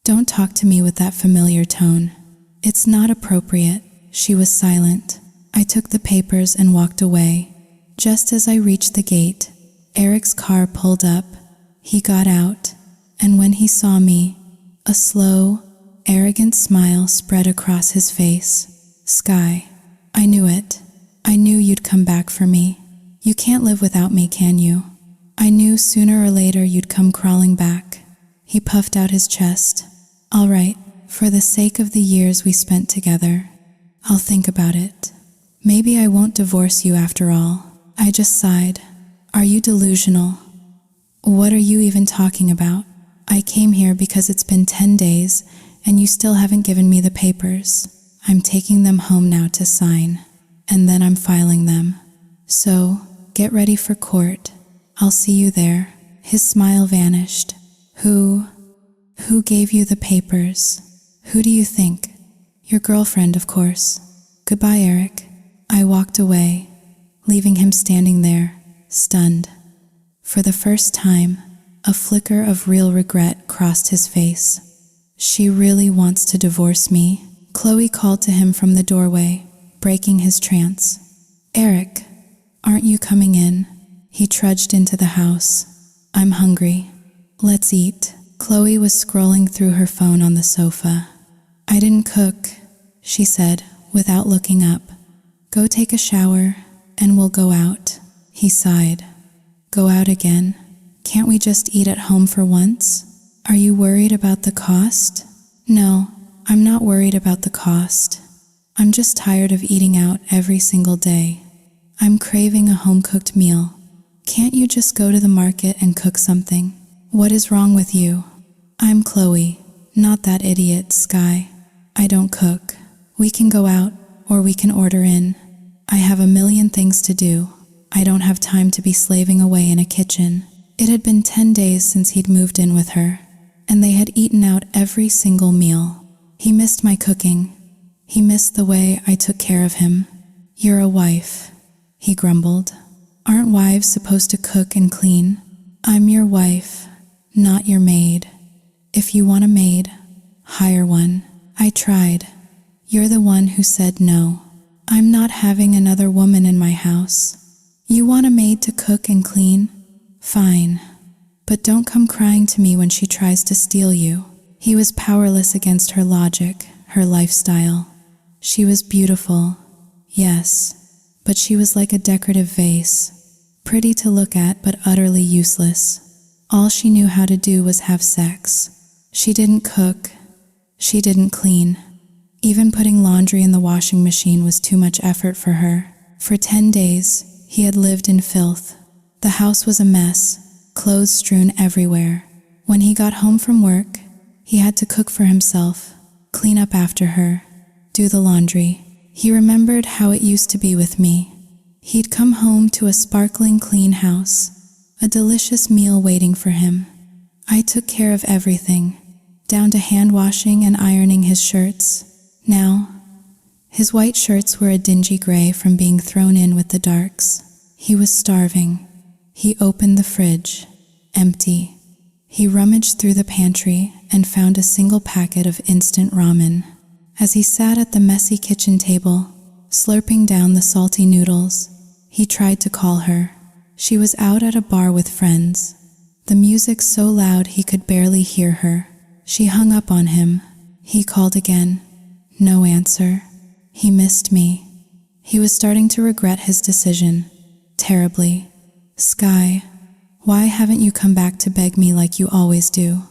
don't talk to me with that familiar tone. It's not appropriate. She was silent. I took the papers and walked away. Just as I reached the gate, Eric's car pulled up. He got out, and when he saw me, a slow, arrogant smile spread across his face. Sky, I knew it. I knew you'd come back for me. You can't live without me, can you? I knew sooner or later you'd come crawling back. He puffed out his chest. All right, for the sake of the years we spent together, I'll think about it. Maybe I won't divorce you after all. I just sighed. Are you delusional? What are you even talking about? I came here because it's been 10 days and you still haven't given me the papers. I'm taking them home now to sign, and then I'm filing them. So, get ready for court. I'll see you there. His smile vanished. Who gave you the papers? Who do you think? Your girlfriend, of course. Goodbye, Eric. I walked away, leaving him standing there, stunned. For the first time, a flicker of real regret crossed his face. She really wants to divorce me. Chloe called to him from the doorway, breaking his trance. Eric, aren't you coming in? He trudged into the house. I'm hungry. Let's eat. Chloe was scrolling through her phone on the sofa. I didn't cook, she said, without looking up. Go take a shower, and we'll go out. He sighed. Go out again? Can't we just eat at home for once? Are you worried about the cost? No, I'm not worried about the cost. I'm just tired of eating out every single day. I'm craving a home-cooked meal. Can't you just go to the market and cook something? What is wrong with you? I'm Chloe, not that idiot, Sky. I don't cook. We can go out, or we can order in. I have a million things to do. I don't have time to be slaving away in a kitchen. It had been 10 days since he'd moved in with her, and they had eaten out every single meal. He missed my cooking. He missed the way I took care of him. You're a wife, he grumbled. Aren't wives supposed to cook and clean? I'm your wife, not your maid. If you want a maid, hire one. I tried. You're the one who said no. I'm not having another woman in my house. You want a maid to cook and clean? Fine. But don't come crying to me when she tries to steal you. He was powerless against her logic, her lifestyle. She was beautiful, yes, but she was like a decorative vase, pretty to look at but utterly useless. All she knew how to do was have sex. She didn't cook. She didn't clean. Even putting laundry in the washing machine was too much effort for her. For 10 days, he had lived in filth. The house was a mess, clothes strewn everywhere. When he got home from work, he had to cook for himself, clean up after her, do the laundry. He remembered how it used to be with me. He'd come home to a sparkling clean house, a delicious meal waiting for him. I took care of everything, down to hand washing and ironing his shirts. Now, his white shirts were a dingy gray from being thrown in with the darks. He was starving. He opened the fridge, empty. He rummaged through the pantry and found a single packet of instant ramen. As he sat at the messy kitchen table, slurping down the salty noodles, he tried to call her. She was out at a bar with friends. the music so loud he could barely hear her. She hung up on him. He called again. No answer. He missed me. He was starting to regret his decision. Terribly. Sky, why haven't you come back to beg me like you always do?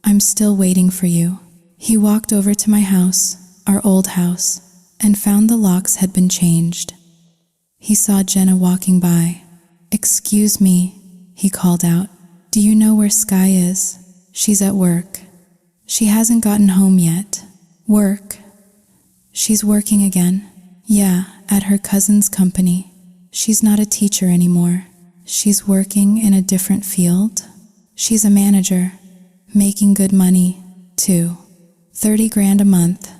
I'm still waiting for you. He walked over to my house, our old house, and found the locks had been changed. He saw Jenna walking by. Excuse me, he called out. Do you know where Sky is? She's at work. She hasn't gotten home yet. Work? She's working again. Yeah, at her cousin's company. She's not a teacher anymore. She's working in a different field. She's a manager, making good money, too. 30 grand a month.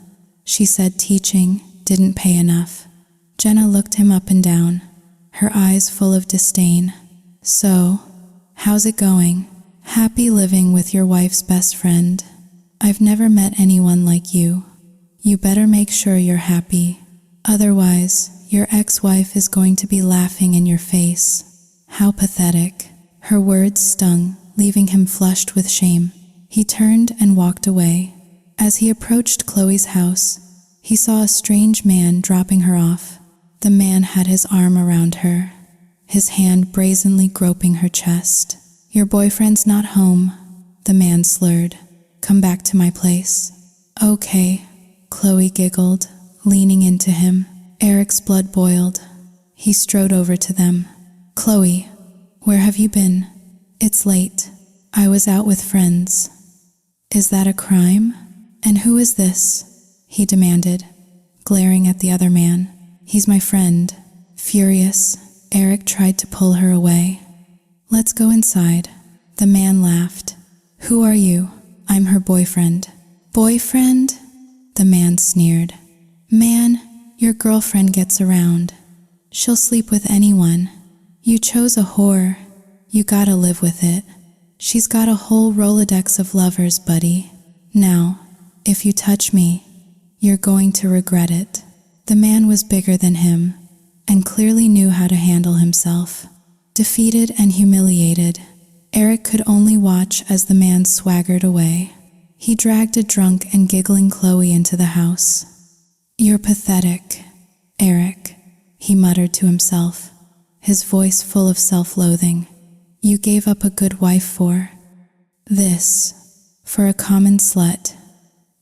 She said teaching didn't pay enough. Jenna looked him up and down, her eyes full of disdain. So, how's it going? Happy living with your wife's best friend. I've never met anyone like you. You better make sure you're happy. Otherwise, your ex-wife is going to be laughing in your face. How pathetic. Her words stung, leaving him flushed with shame. He turned and walked away. As he approached Chloe's house, he saw a strange man dropping her off. The man had his arm around her, his hand brazenly groping her chest. Your boyfriend's not home, the man slurred. Come back to my place. Okay, Chloe giggled, leaning into him. Eric's blood boiled. He strode over to them. Chloe, where have you been? It's late. I was out with friends. Is that a crime? And who is this? He demanded, glaring at the other man. He's my friend. Furious, Eric tried to pull her away. Let's go inside. The man laughed. Who are you? I'm her boyfriend. Boyfriend? The man sneered. Man, your girlfriend gets around. She'll sleep with anyone. You chose a whore. You gotta live with it. She's got a whole Rolodex of lovers, buddy. Now, if you touch me, you're going to regret it. The man was bigger than him, and clearly knew how to handle himself. Defeated and humiliated, Eric could only watch as the man swaggered away. He dragged a drunk and giggling Chloe into the house. You're pathetic, Eric, he muttered to himself, his voice full of self-loathing. You gave up a good wife for this, for a common slut.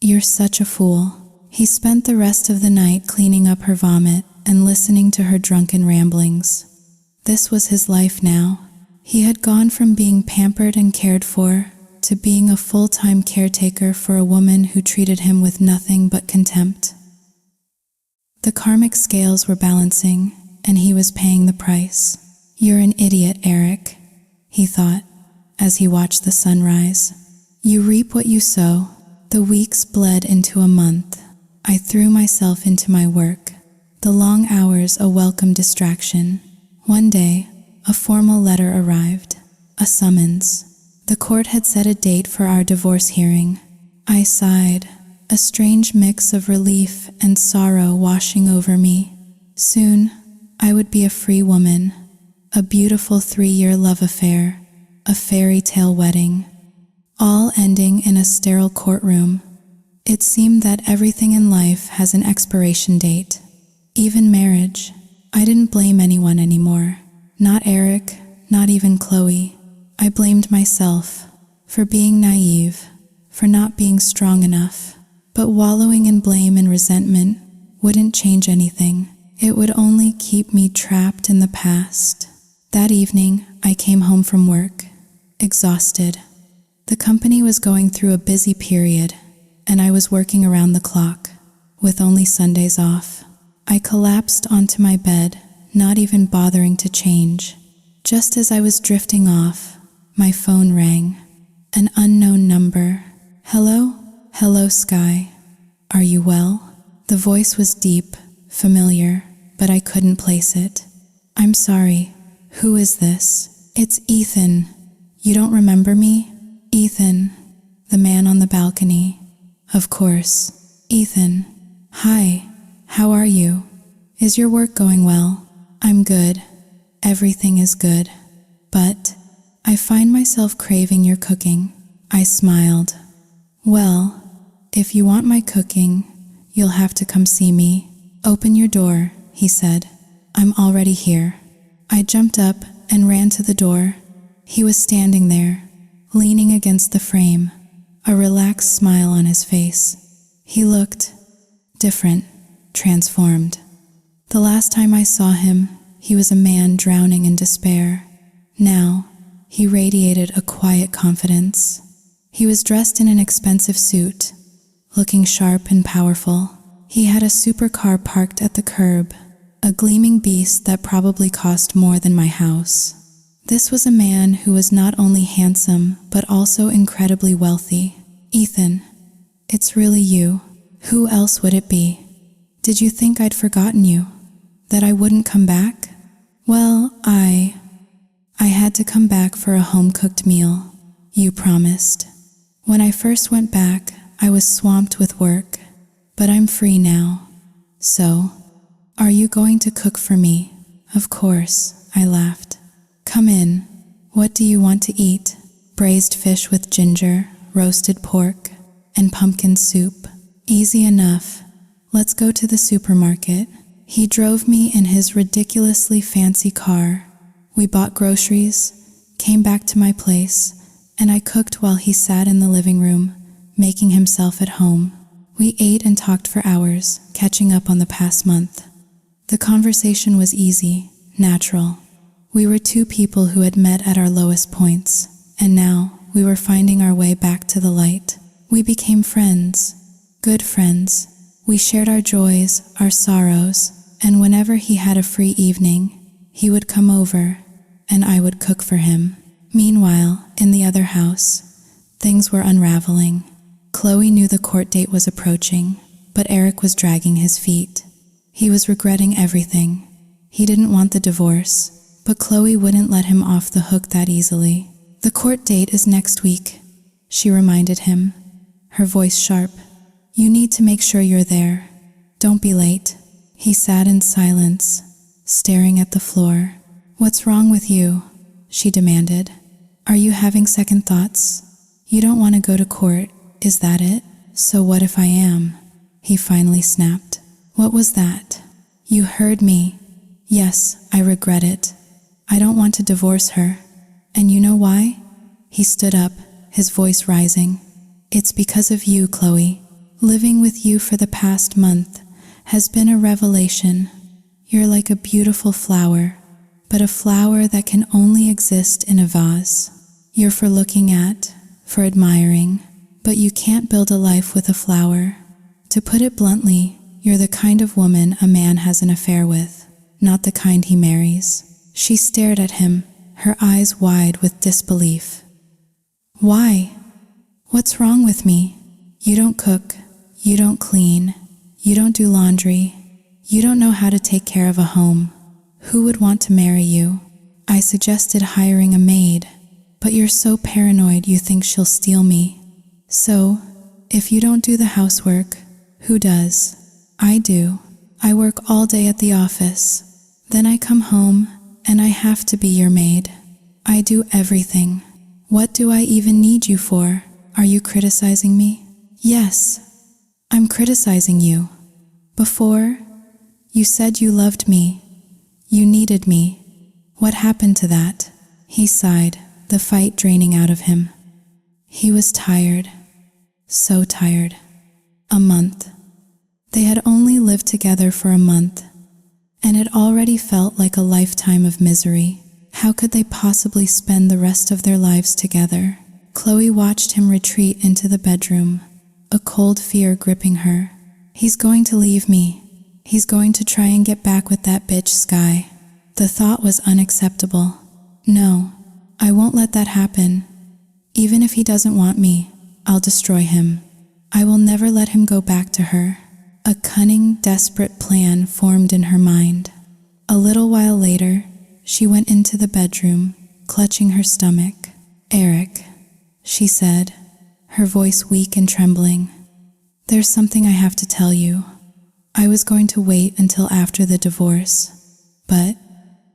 You're such a fool. He spent the rest of the night cleaning up her vomit and listening to her drunken ramblings. This was his life now. He had gone from being pampered and cared for to being a full-time caretaker for a woman who treated him with nothing but contempt. The karmic scales were balancing, and he was paying the price. You're an idiot, Eric, he thought, as he watched the sun rise. You reap what you sow. The weeks bled into a month. I threw myself into my work, the long hours a welcome distraction. One day, a formal letter arrived, a summons. The court had set a date for our divorce hearing. I sighed, a strange mix of relief and sorrow washing over me. Soon, I would be a free woman, a beautiful 3-year love affair, a fairy tale wedding, all ending in a sterile courtroom. It seemed that everything in life has an expiration date, even marriage. I didn't blame anyone anymore. Not Eric, not even Chloe. I blamed myself for being naive, for not being strong enough. But wallowing in blame and resentment wouldn't change anything. It would only keep me trapped in the past. That evening, I came home from work, exhausted. The company was going through a busy period, and I was working around the clock, with only Sundays off. I collapsed onto my bed, not even bothering to change. Just as I was drifting off, my phone rang. An unknown number. Hello? Hello, Sky. Are you well? The voice was deep, familiar, but I couldn't place it. I'm sorry. Who is this? It's Ethan. You don't remember me? Ethan, the man on the balcony. Of course. Ethan. Hi. How are you? Is your work going well? I'm good. Everything is good. But I find myself craving your cooking. I smiled. Well, if you want my cooking, you'll have to come see me. Open your door, he said. I'm already here. I jumped up and ran to the door. He was standing there, leaning against the frame, a relaxed smile on his face. He looked different, transformed. The last time I saw him, he was a man drowning in despair. Now, he radiated a quiet confidence. He was dressed in an expensive suit, looking sharp and powerful. He had a supercar parked at the curb, a gleaming beast that probably cost more than my house. This was a man who was not only handsome, but also incredibly wealthy. Ethan, it's really you. Who else would it be? Did you think I'd forgotten you? That I wouldn't come back? Well, I had to come back for a home-cooked meal. You promised. When I first went back, I was swamped with work, but I'm free now. So, are you going to cook for me? Of course, I laughed. Come in. What do you want to eat? Braised fish with ginger, roasted pork, and pumpkin soup. Easy enough. Let's go to the supermarket. He drove me in his ridiculously fancy car. We bought groceries, came back to my place, and I cooked while he sat in the living room, making himself at home. We ate and talked for hours, catching up on the past month. The conversation was easy, natural. We were two people who had met at our lowest points, and now we were finding our way back to the light. We became friends, good friends. We shared our joys, our sorrows, and whenever he had a free evening, he would come over, and I would cook for him. Meanwhile, in the other house, things were unraveling. Chloe knew the court date was approaching, but Eric was dragging his feet. He was regretting everything. He didn't want the divorce, but Chloe wouldn't let him off the hook that easily. The court date is next week, she reminded him, her voice sharp. You need to make sure you're there. Don't be late. He sat in silence, staring at the floor. What's wrong with you? She demanded. Are you having second thoughts? You don't want to go to court, is that it? So what if I am? He finally snapped. What was that? You heard me. Yes, I regret it. I don't want to divorce her. And you know why? He stood up, his voice rising. It's because of you, Chloe. Living with you for the past month has been a revelation. You're like a beautiful flower, but a flower that can only exist in a vase. You're for looking at, for admiring, but you can't build a life with a flower. To put it bluntly, you're the kind of woman a man has an affair with, not the kind he marries. She stared at him, her eyes wide with disbelief. Why? What's wrong with me? You don't cook, you don't clean, you don't do laundry, you don't know how to take care of a home. Who would want to marry you? I suggested hiring a maid, but you're so paranoid you think she'll steal me. So, if you don't do the housework, who does? I do. I work all day at the office. Then I come home, and I have to be your maid. I do everything. What do I even need you for? Are you criticizing me? Yes, I'm criticizing you. Before, you said you loved me. You needed me. What happened to that? He sighed, the fight draining out of him. He was tired. So tired. A month. They had only lived together for a month, and it already felt like a lifetime of misery. How could they possibly spend the rest of their lives together? Chloe watched him retreat into the bedroom, a cold fear gripping her. He's going to leave me. He's going to try and get back with that bitch Sky. The thought was unacceptable. No, I won't let that happen. Even if he doesn't want me, I'll destroy him. I will never let him go back to her. A cunning, desperate plan formed in her mind. A little while later, she went into the bedroom, clutching her stomach. Eric, she said, her voice weak and trembling. There's something I have to tell you. I was going to wait until after the divorce, but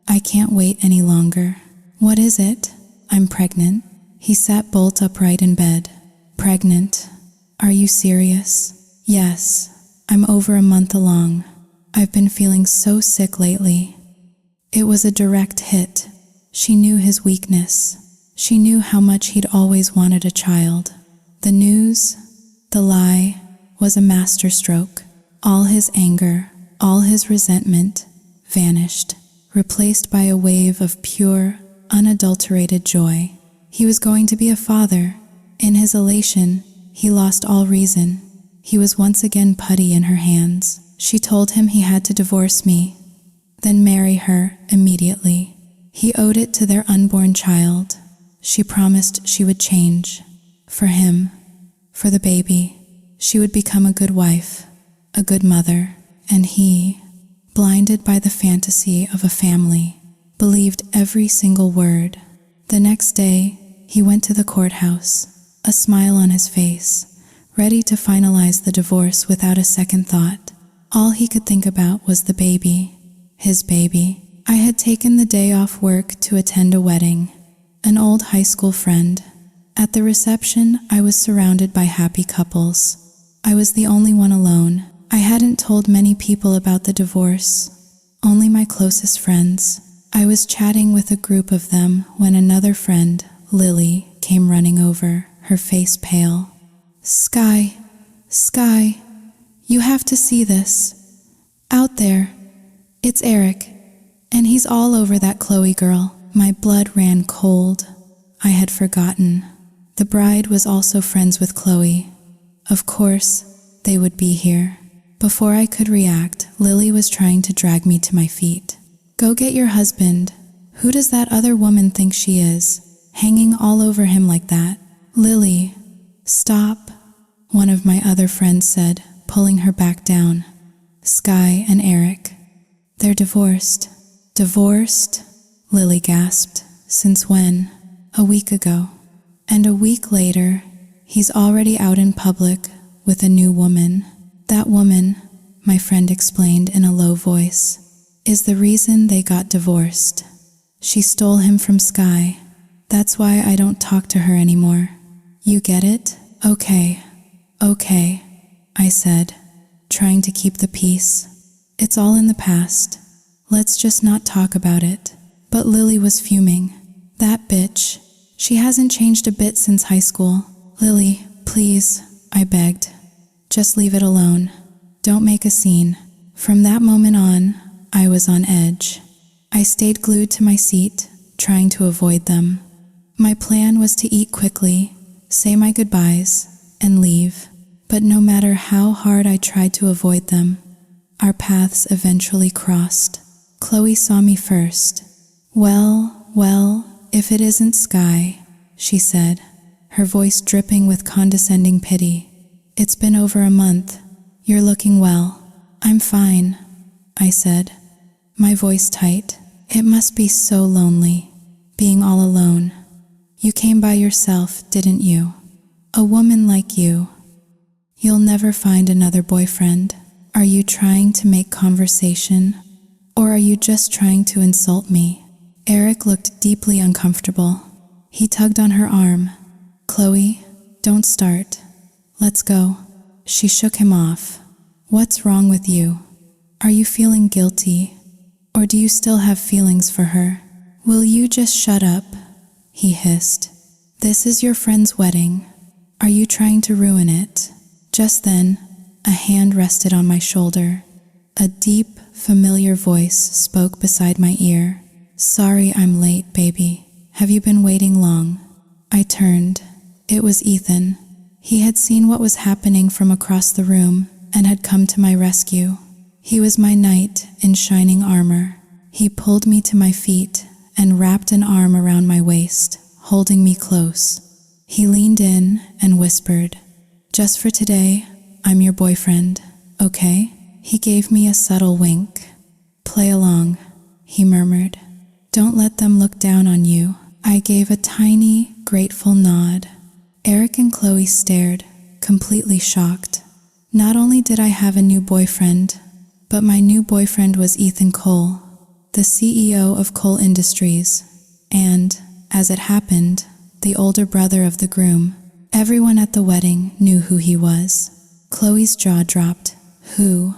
I can't wait any longer. What is it? I'm pregnant. He sat bolt upright in bed. Pregnant? Are you serious? Yes, I'm over a month along. I've been feeling so sick lately. It was a direct hit. She knew his weakness. She knew how much he'd always wanted a child. The news, the lie, was a masterstroke. All his anger, all his resentment vanished, replaced by a wave of pure, unadulterated joy. He was going to be a father. In his elation, he lost all reason. He was once again putty in her hands. She told him he had to divorce me, then marry her immediately. He owed it to their unborn child. She promised she would change. For him, for the baby. She would become a good wife, a good mother. And he, blinded by the fantasy of a family, believed every single word. The next day, he went to the courthouse, a smile on his face, ready to finalize the divorce without a second thought. All he could think about was the baby, his baby. I had taken the day off work to attend a wedding, an old high school friend. At the reception, I was surrounded by happy couples. I was the only one alone. I hadn't told many people about the divorce, only my closest friends. I was chatting with a group of them when another friend, Lily, came running over, her face pale. Sky, you have to see this. Out there, it's Eric, and he's all over that Chloe girl. My blood ran cold. I had forgotten. The bride was also friends with Chloe. Of course, they would be here. Before I could react, Lily was trying to drag me to my feet. Go get your husband. Who does that other woman think she is, hanging all over him like that? Lily, stop, one of my other friends said, pulling her back down. Sky and Eric, they're divorced. Divorced? Lily gasped. Since when? A week ago. And a week later, he's already out in public with a new woman. That woman, my friend explained in a low voice, is the reason they got divorced. She stole him from Sky. That's why I don't talk to her anymore. You get it? Okay, I said, trying to keep the peace. It's all in the past. Let's just not talk about it. But Lily was fuming. That bitch. She hasn't changed a bit since high school. Lily, please, I begged. Just leave it alone. Don't make a scene. From that moment on, I was on edge. I stayed glued to my seat, trying to avoid them. My plan was to eat quickly, say my goodbyes, and leave. But no matter how hard I tried to avoid them, our paths eventually crossed. Chloe saw me first. Well, if it isn't Sky, she said, her voice dripping with condescending pity. It's been over a month. You're looking well. I'm fine, I said, my voice tight. It must be so lonely, being all alone. You came by yourself, didn't you? A woman like you. You'll never find another boyfriend. Are you trying to make conversation? Or are you just trying to insult me? Eric looked deeply uncomfortable. He tugged on her arm. Chloe, don't start. Let's go. She shook him off. What's wrong with you? Are you feeling guilty? Or do you still have feelings for her? Will you just shut up? He hissed. This is your friend's wedding. Are you trying to ruin it? Just then, a hand rested on my shoulder. A deep, familiar voice spoke beside my ear. Sorry I'm late, baby. Have you been waiting long? I turned. It was Ethan. He had seen what was happening from across the room and had come to my rescue. He was my knight in shining armor. He pulled me to my feet and wrapped an arm around my waist, holding me close. He leaned in and whispered, "Just for today, I'm your boyfriend, okay?" He gave me a subtle wink. "Play along," he murmured. "Don't let them look down on you." I gave a tiny, grateful nod. Eric and Chloe stared, completely shocked. Not only did I have a new boyfriend, but my new boyfriend was Ethan Cole, the CEO of Cole Industries, and As it happened, the older brother of the groom. Everyone at the wedding knew who he was. Chloe's jaw dropped. Who?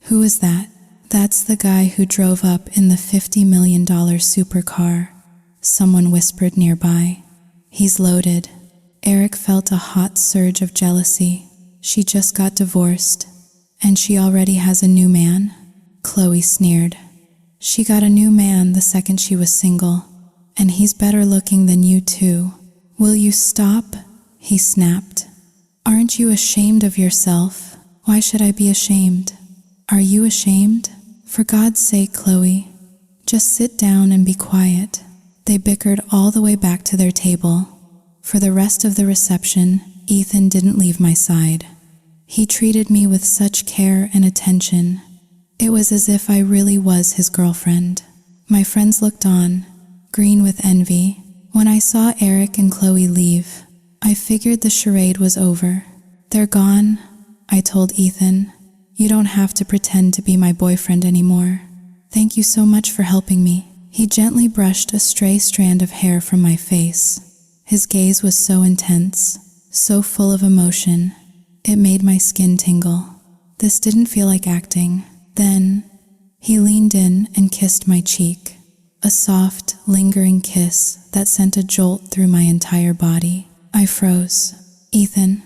Who is that? That's the guy who drove up in the $50 million supercar. Someone whispered nearby. He's loaded. Eric felt a hot surge of jealousy. She just got divorced, and she already has a new man? Chloe sneered. She got a new man the second she was single, and he's better looking than you too. Will you stop? He snapped. Aren't you ashamed of yourself? Why should I be ashamed? Are you ashamed? For God's sake, Chloe, just sit down and be quiet. They bickered all the way back to their table. For the rest of the reception, Ethan didn't leave my side. He treated me with such care and attention. It was as if I really was his girlfriend. My friends looked on, green with envy. When I saw Eric and Chloe leave, I figured the charade was over. They're gone, I told Ethan. You don't have to pretend to be my boyfriend anymore. Thank you so much for helping me. He gently brushed a stray strand of hair from my face. His gaze was so intense, so full of emotion. It made my skin tingle. This didn't feel like acting. Then, he leaned in and kissed my cheek. A soft, lingering kiss that sent a jolt through my entire body. I froze. Ethan,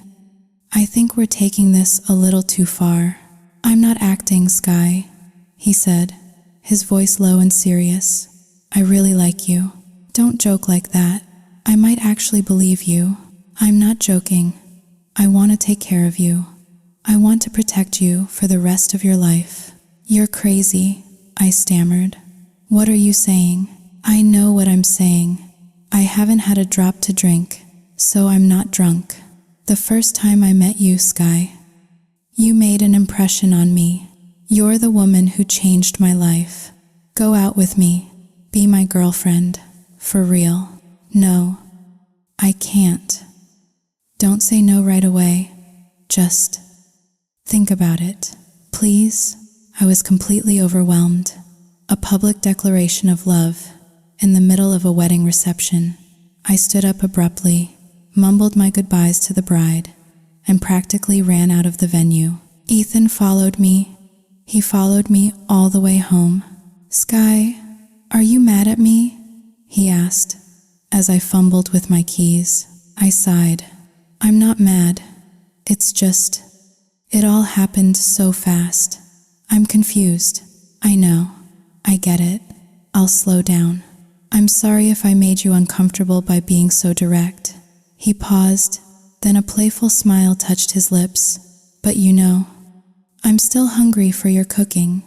I think we're taking this a little too far. I'm not acting, Sky, he said, his voice low and serious. I really like you. Don't joke like that. I might actually believe you. I'm not joking. I want to take care of you. I want to protect you for the rest of your life. You're crazy, I stammered. What are you saying? I know what I'm saying. I haven't had a drop to drink, so I'm not drunk. The first time I met you, Sky, you made an impression on me. You're the woman who changed my life. Go out with me. Be my girlfriend. For real. No, I can't. Don't say no right away. Just think about it. Please? I was completely overwhelmed. A public declaration of love in the middle of a wedding reception. I stood up abruptly, mumbled my goodbyes to the bride, and practically ran out of the venue. Ethan followed me. He followed me all the way home. Sky, are you mad at me? He asked. As I fumbled with my keys, I sighed. I'm not mad. It's just, it all happened so fast. I'm confused. I know. I get it. I'll slow down. I'm sorry if I made you uncomfortable by being so direct. He paused, then a playful smile touched his lips. But you know, I'm still hungry for your cooking.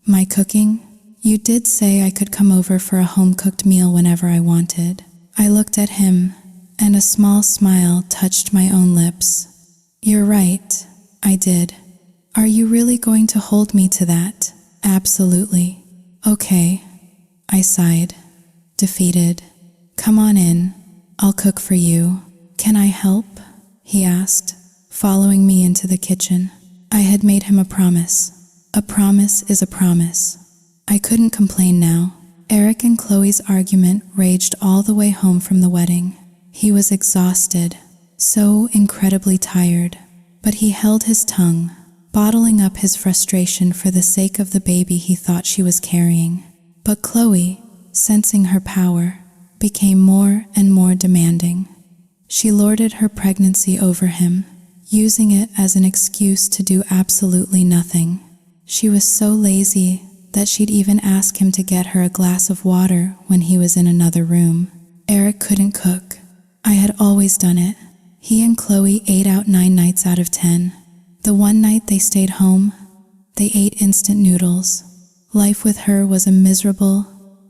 My cooking? You did say I could come over for a home-cooked meal whenever I wanted. I looked at him, and a small smile touched my own lips. You're right, I did. Are you really going to hold me to that? Absolutely. Okay, I sighed, defeated. Come on in, I'll cook for you. Can I help? He asked, following me into the kitchen. I had made him a promise. A promise is a promise. I couldn't complain now. Eric and Chloe's argument raged all the way home from the wedding. He was exhausted, so incredibly tired, but he held his tongue, bottling up his frustration for the sake of the baby he thought she was carrying. But Chloe, sensing her power, became more and more demanding. She lorded her pregnancy over him, using it as an excuse to do absolutely nothing. She was so lazy that she'd even ask him to get her a glass of water when he was in another room. Eric couldn't cook. I had always done it. He and Chloe ate out 9 nights out of 10. The one night they stayed home, they ate instant noodles. Life with her was a miserable,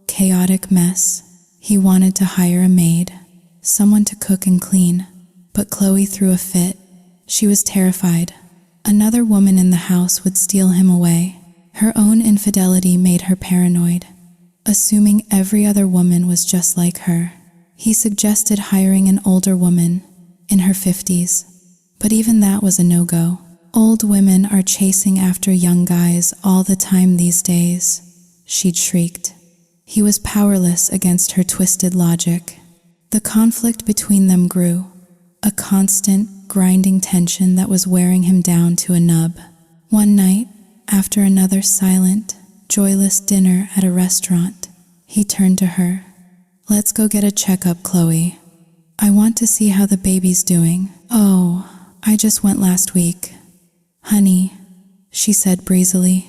chaotic mess. He wanted to hire a maid, someone to cook and clean, but Chloe threw a fit. She was terrified. Another woman in the house would steal him away. Her own infidelity made her paranoid, assuming every other woman was just like her. He suggested hiring an older woman, in her 50s, but even that was a no-go. Old women are chasing after young guys all the time these days, she'd shrieked. He was powerless against her twisted logic. The conflict between them grew, a constant, grinding tension that was wearing him down to a nub. One night, after another silent, joyless dinner at a restaurant, he turned to her. "Let's go get a checkup, Chloe. I want to see how the baby's doing." "Oh, I just went last week." "Honey," she said breezily,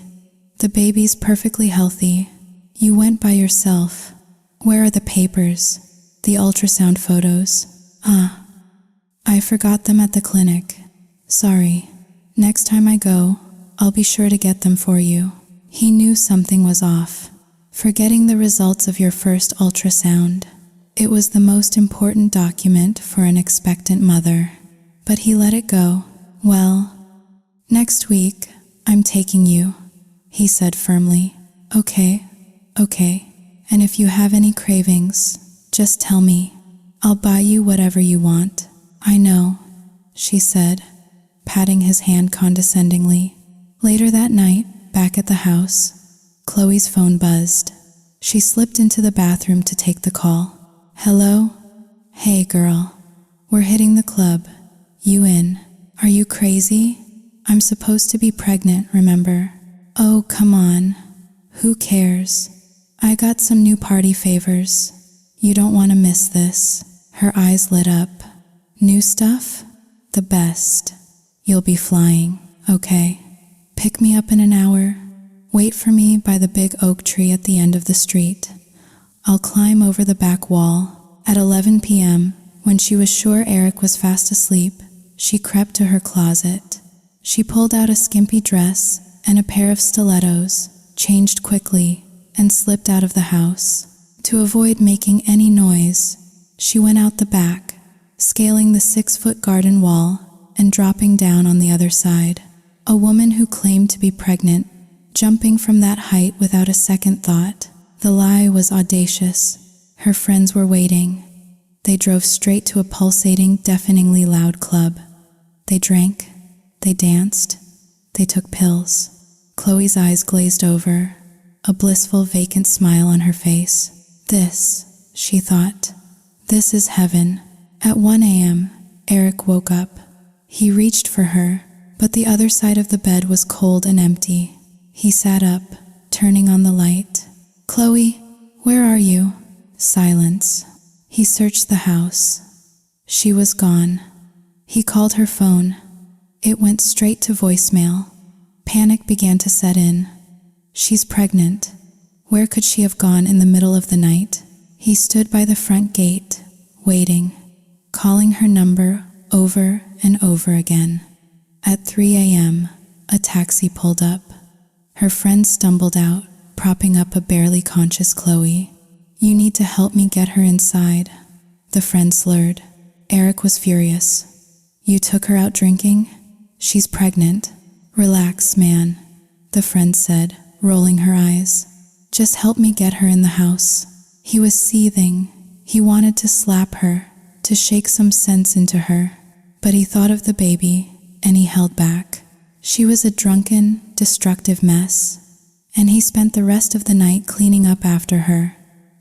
"the baby's perfectly healthy. You went by yourself. Where are the papers? The ultrasound photos?" I forgot them at the clinic. Sorry. Next time I go, I'll be sure to get them for you." He knew something was off. Forgetting the results of your first ultrasound. It was the most important document for an expectant mother. But he let it go. "Well, next week, I'm taking you," he said firmly. Okay. And if you have any cravings, just tell me. I'll buy you whatever you want." "I know," she said, patting his hand condescendingly. Later that night, back at the house, Chloe's phone buzzed. She slipped into the bathroom to take the call. "Hello? Hey, girl. We're hitting the club. You in? Are you crazy? I'm supposed to be pregnant, remember?" "Oh, come on. Who cares? I got some new party favors. You don't want to miss this." Her eyes lit up. "New stuff? The best. You'll be flying, okay? Pick me up in an hour. Wait for me by the big oak tree at the end of the street. I'll climb over the back wall." At 11 p.m., when she was sure Eric was fast asleep, she crept to her closet. She pulled out a skimpy dress and a pair of stilettos, changed quickly, and slipped out of the house. To avoid making any noise, she went out the back, scaling the 6-foot garden wall and dropping down on the other side. A woman who claimed to be pregnant, jumping from that height without a second thought. The lie was audacious. Her friends were waiting. They drove straight to a pulsating, deafeningly loud club. They drank, they danced, they took pills. Chloe's eyes glazed over, a blissful, vacant smile on her face. This, she thought, this is heaven. At 1 a.m., Eric woke up. He reached for her, but the other side of the bed was cold and empty. He sat up, turning on the light. "Chloe, where are you?" Silence. He searched the house. She was gone. He called her phone. It went straight to voicemail. Panic began to set in. She's pregnant. Where could she have gone in the middle of the night? He stood by the front gate, waiting, calling her number over and over again. At 3 a.m., a taxi pulled up. Her friend stumbled out, propping up a barely conscious Chloe. "You need to help me get her inside," the friend slurred. Eric was furious. "You took her out drinking? She's pregnant." "Relax, man," the friend said, rolling her eyes. "Just help me get her in the house." He was seething. He wanted to slap her, to shake some sense into her. But he thought of the baby, and he held back. She was a drunken, destructive mess, and he spent the rest of the night cleaning up after her,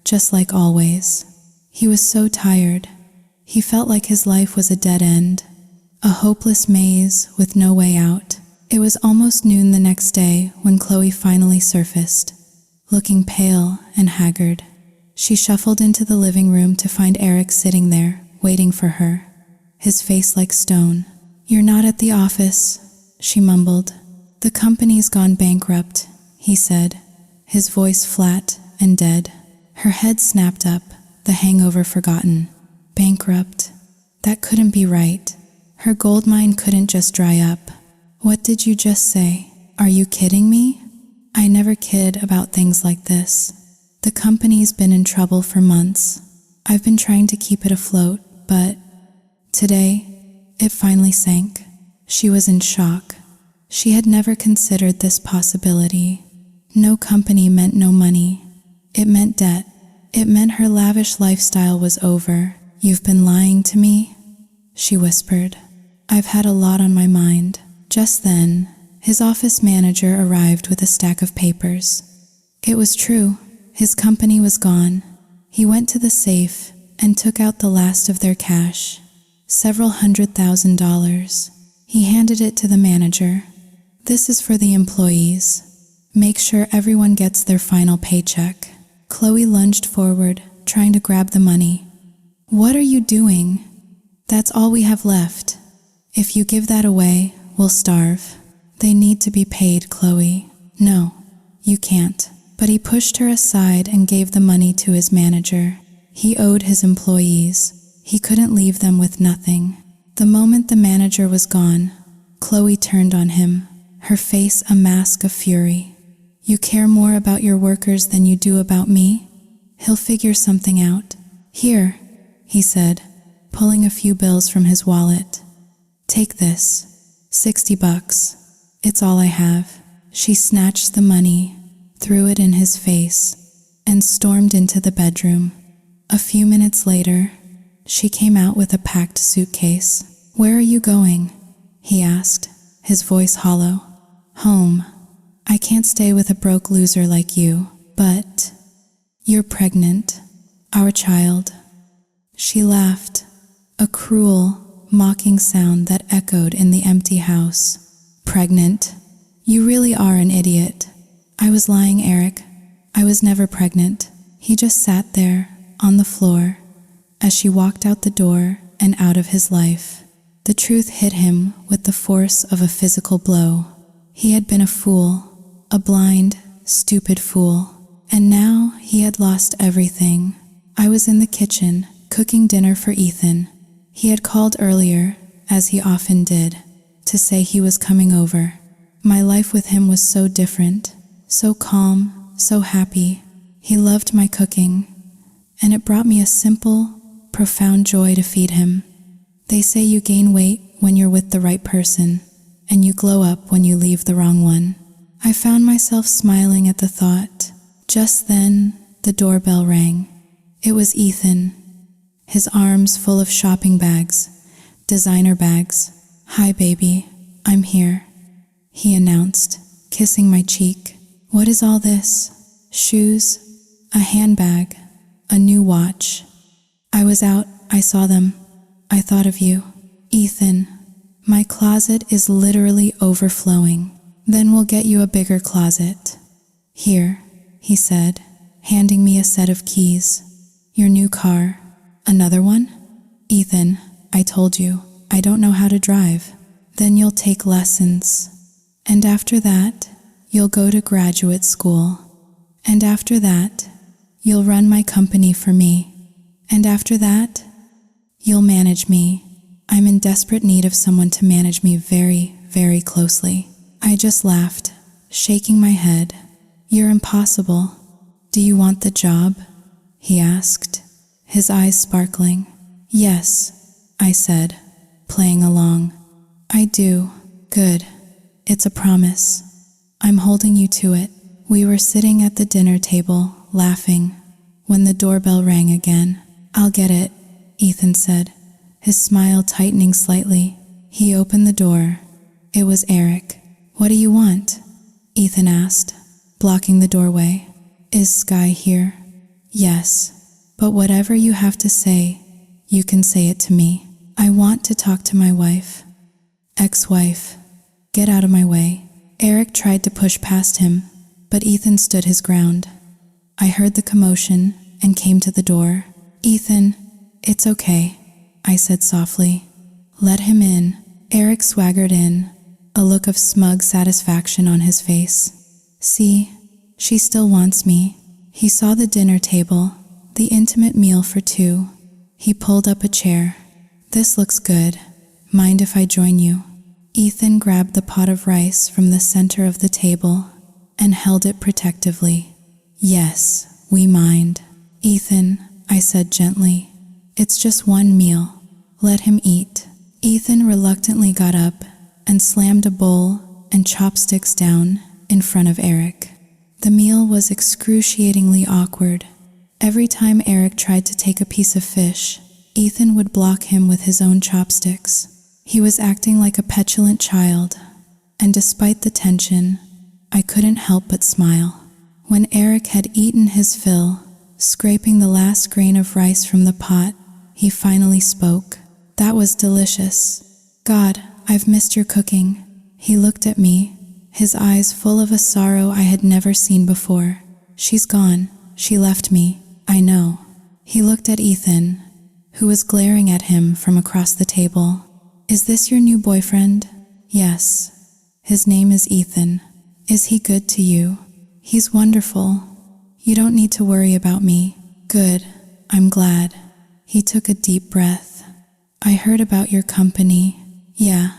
just like always. He was so tired. He felt like his life was a dead end, a hopeless maze with no way out. It was almost noon the next day when Chloe finally surfaced, looking pale and haggard. She shuffled into the living room to find Eric sitting there, waiting for her, his face like stone. "You're not at the office," she mumbled. "The company's gone bankrupt," he said, his voice flat and dead. Her head snapped up, the hangover forgotten. Bankrupt? That couldn't be right. Her gold mine couldn't just dry up. "What did you just say? Are you kidding me?" "I never kid about things like this. The company's been in trouble for months. I've been trying to keep it afloat, but today, it finally sank." She was in shock. She had never considered this possibility. No company meant no money. It meant debt. It meant her lavish lifestyle was over. "You've been lying to me?" she whispered. "I've had a lot on my mind." Just then, his office manager arrived with a stack of papers. It was true. His company was gone. He went to the safe and took out the last of their cash, several $100,000. He handed it to the manager. "This is for the employees. Make sure everyone gets their final paycheck." Chloe lunged forward, trying to grab the money. "What are you doing? That's all we have left. If you give that away, we'll starve." "They need to be paid, Chloe." "No, you can't." But he pushed her aside and gave the money to his manager. He owed his employees. He couldn't leave them with nothing. The moment the manager was gone, Chloe turned on him, her face a mask of fury. "You care more about your workers than you do about me? He'll figure something out." "Here," he said, pulling a few bills from his wallet. "Take this, $60. It's all I have." She snatched the money, threw it in his face, and stormed into the bedroom. A few minutes later, she came out with a packed suitcase. "Where are you going?" he asked, his voice hollow. "Home. I can't stay with a broke loser like you, but you're pregnant. Our child." She laughed, a cruel, mocking sound that echoed in the empty house. "Pregnant? You really are an idiot." "I was lying, Eric. I was never pregnant." He just sat there, on the floor, as she walked out the door and out of his life. The truth hit him with the force of a physical blow. He had been a fool, a blind, stupid fool, and now he had lost everything. I was in the kitchen, cooking dinner for Ethan. He had called earlier, as he often did, to say he was coming over. My life with him was so different, so calm, so happy. He loved my cooking, and it brought me a simple, profound joy to feed him. They say you gain weight when you're with the right person, and you glow up when you leave the wrong one. I found myself smiling at the thought. Just then, the doorbell rang. It was Ethan, his arms full of shopping bags, designer bags. "Hi, baby, I'm here," he announced, kissing my cheek. "What is all this?" "Shoes, a handbag, a new watch." "I was out, I saw them. I thought of you." "Ethan, my closet is literally overflowing." "Then we'll get you a bigger closet." "Here," he said, handing me a set of keys. "Your new car." "Another one?" "Ethan, I told you, I don't know how to drive." "Then you'll take lessons. And after that, you'll go to graduate school. And after that, you'll run my company for me. And after that, you'll manage me. I'm in desperate need of someone to manage me very, very closely." I just laughed, shaking my head. "You're impossible. Do you want the job?" he asked, his eyes sparkling. "Yes," I said, playing along. "I do. Good. It's a promise. I'm holding you to it." We were sitting at the dinner table, laughing, when the doorbell rang again. "I'll get it," Ethan said, his smile tightening slightly. He opened the door. It was Eric. "What do you want?" Ethan asked, blocking the doorway. "Is Sky here?" "Yes, but whatever you have to say, you can say it to me. I want to talk to my wife." "Ex-wife, get out of my way." Eric tried to push past him, but Ethan stood his ground. I heard the commotion and came to the door. "Ethan, it's okay," I said softly. "Let him in." Eric swaggered in, a look of smug satisfaction on his face. "See, she still wants me." He saw the dinner table, the intimate meal for two. He pulled up a chair. "This looks good. Mind if I join you?" Ethan grabbed the pot of rice from the center of the table and held it protectively. "Yes, we mind." "Ethan," I said gently, "it's just one meal. Let him eat." Ethan reluctantly got up and slammed a bowl and chopsticks down in front of Eric. The meal was excruciatingly awkward. Every time Eric tried to take a piece of fish, Ethan would block him with his own chopsticks. He was acting like a petulant child, and despite the tension, I couldn't help but smile. When Eric had eaten his fill, scraping the last grain of rice from the pot, he finally spoke. "That was delicious. God, I've missed your cooking." He looked at me, his eyes full of a sorrow I had never seen before. "She's gone. She left me. I know." He looked at Ethan, who was glaring at him from across the table. "Is this your new boyfriend?" "Yes. His name is Ethan." "Is he good to you?" "He's wonderful. You don't need to worry about me." "Good. I'm glad." He took a deep breath. "I heard about your company." "Yeah,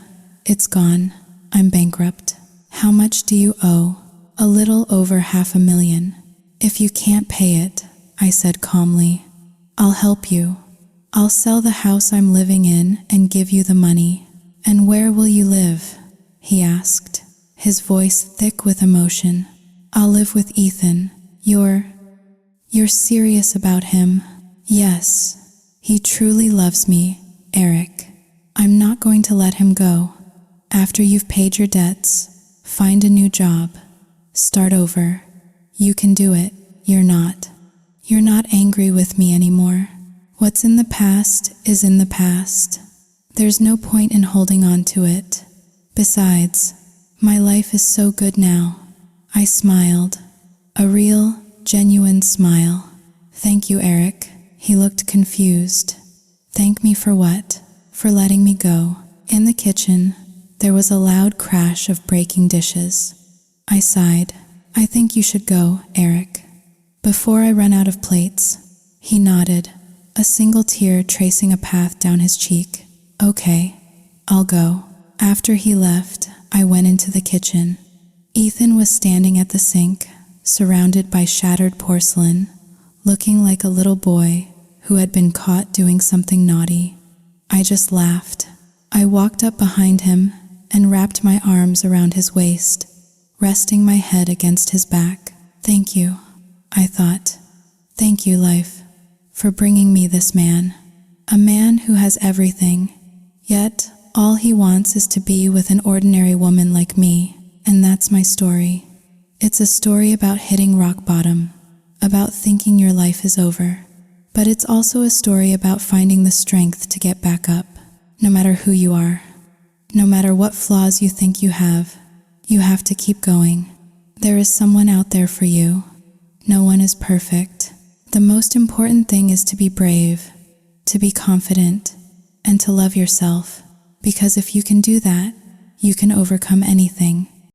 it's gone. I'm bankrupt." "How much do you owe?" "A little over $500,000. "If you can't pay it," I said calmly, "I'll help you. I'll sell the house I'm living in and give you the money." "And where will you live?" he asked, his voice thick with emotion. "I'll live with Ethan." You're serious about him?" "Yes. He truly loves me, Eric. I'm not going to let him go. After you've paid your debts, find a new job. Start over. You can do it. You're not. You're not angry with me anymore. What's in the past is in the past. There's no point in holding on to it. Besides, my life is so good now." I smiled. A real, genuine smile. "Thank you, Eric." He looked confused. "Thank me for what?" "For letting me go." In the kitchen, there was a loud crash of breaking dishes. I sighed. "I think you should go, Eric, before I run out of plates." He nodded, a single tear tracing a path down his cheek. "Okay, I'll go." After he left, I went into the kitchen. Ethan was standing at the sink, surrounded by shattered porcelain, looking like a little boy who had been caught doing something naughty. I just laughed. I walked up behind him and wrapped my arms around his waist, resting my head against his back. "Thank you," I thought. "Thank you, life, for bringing me this man. A man who has everything, yet all he wants is to be with an ordinary woman like me. And that's my story. It's a story about hitting rock bottom, about thinking your life is over. But it's also a story about finding the strength to get back up, no matter who you are. No matter what flaws you think you have to keep going. There is someone out there for you. No one is perfect. The most important thing is to be brave, to be confident, and to love yourself. Because if you can do that, you can overcome anything."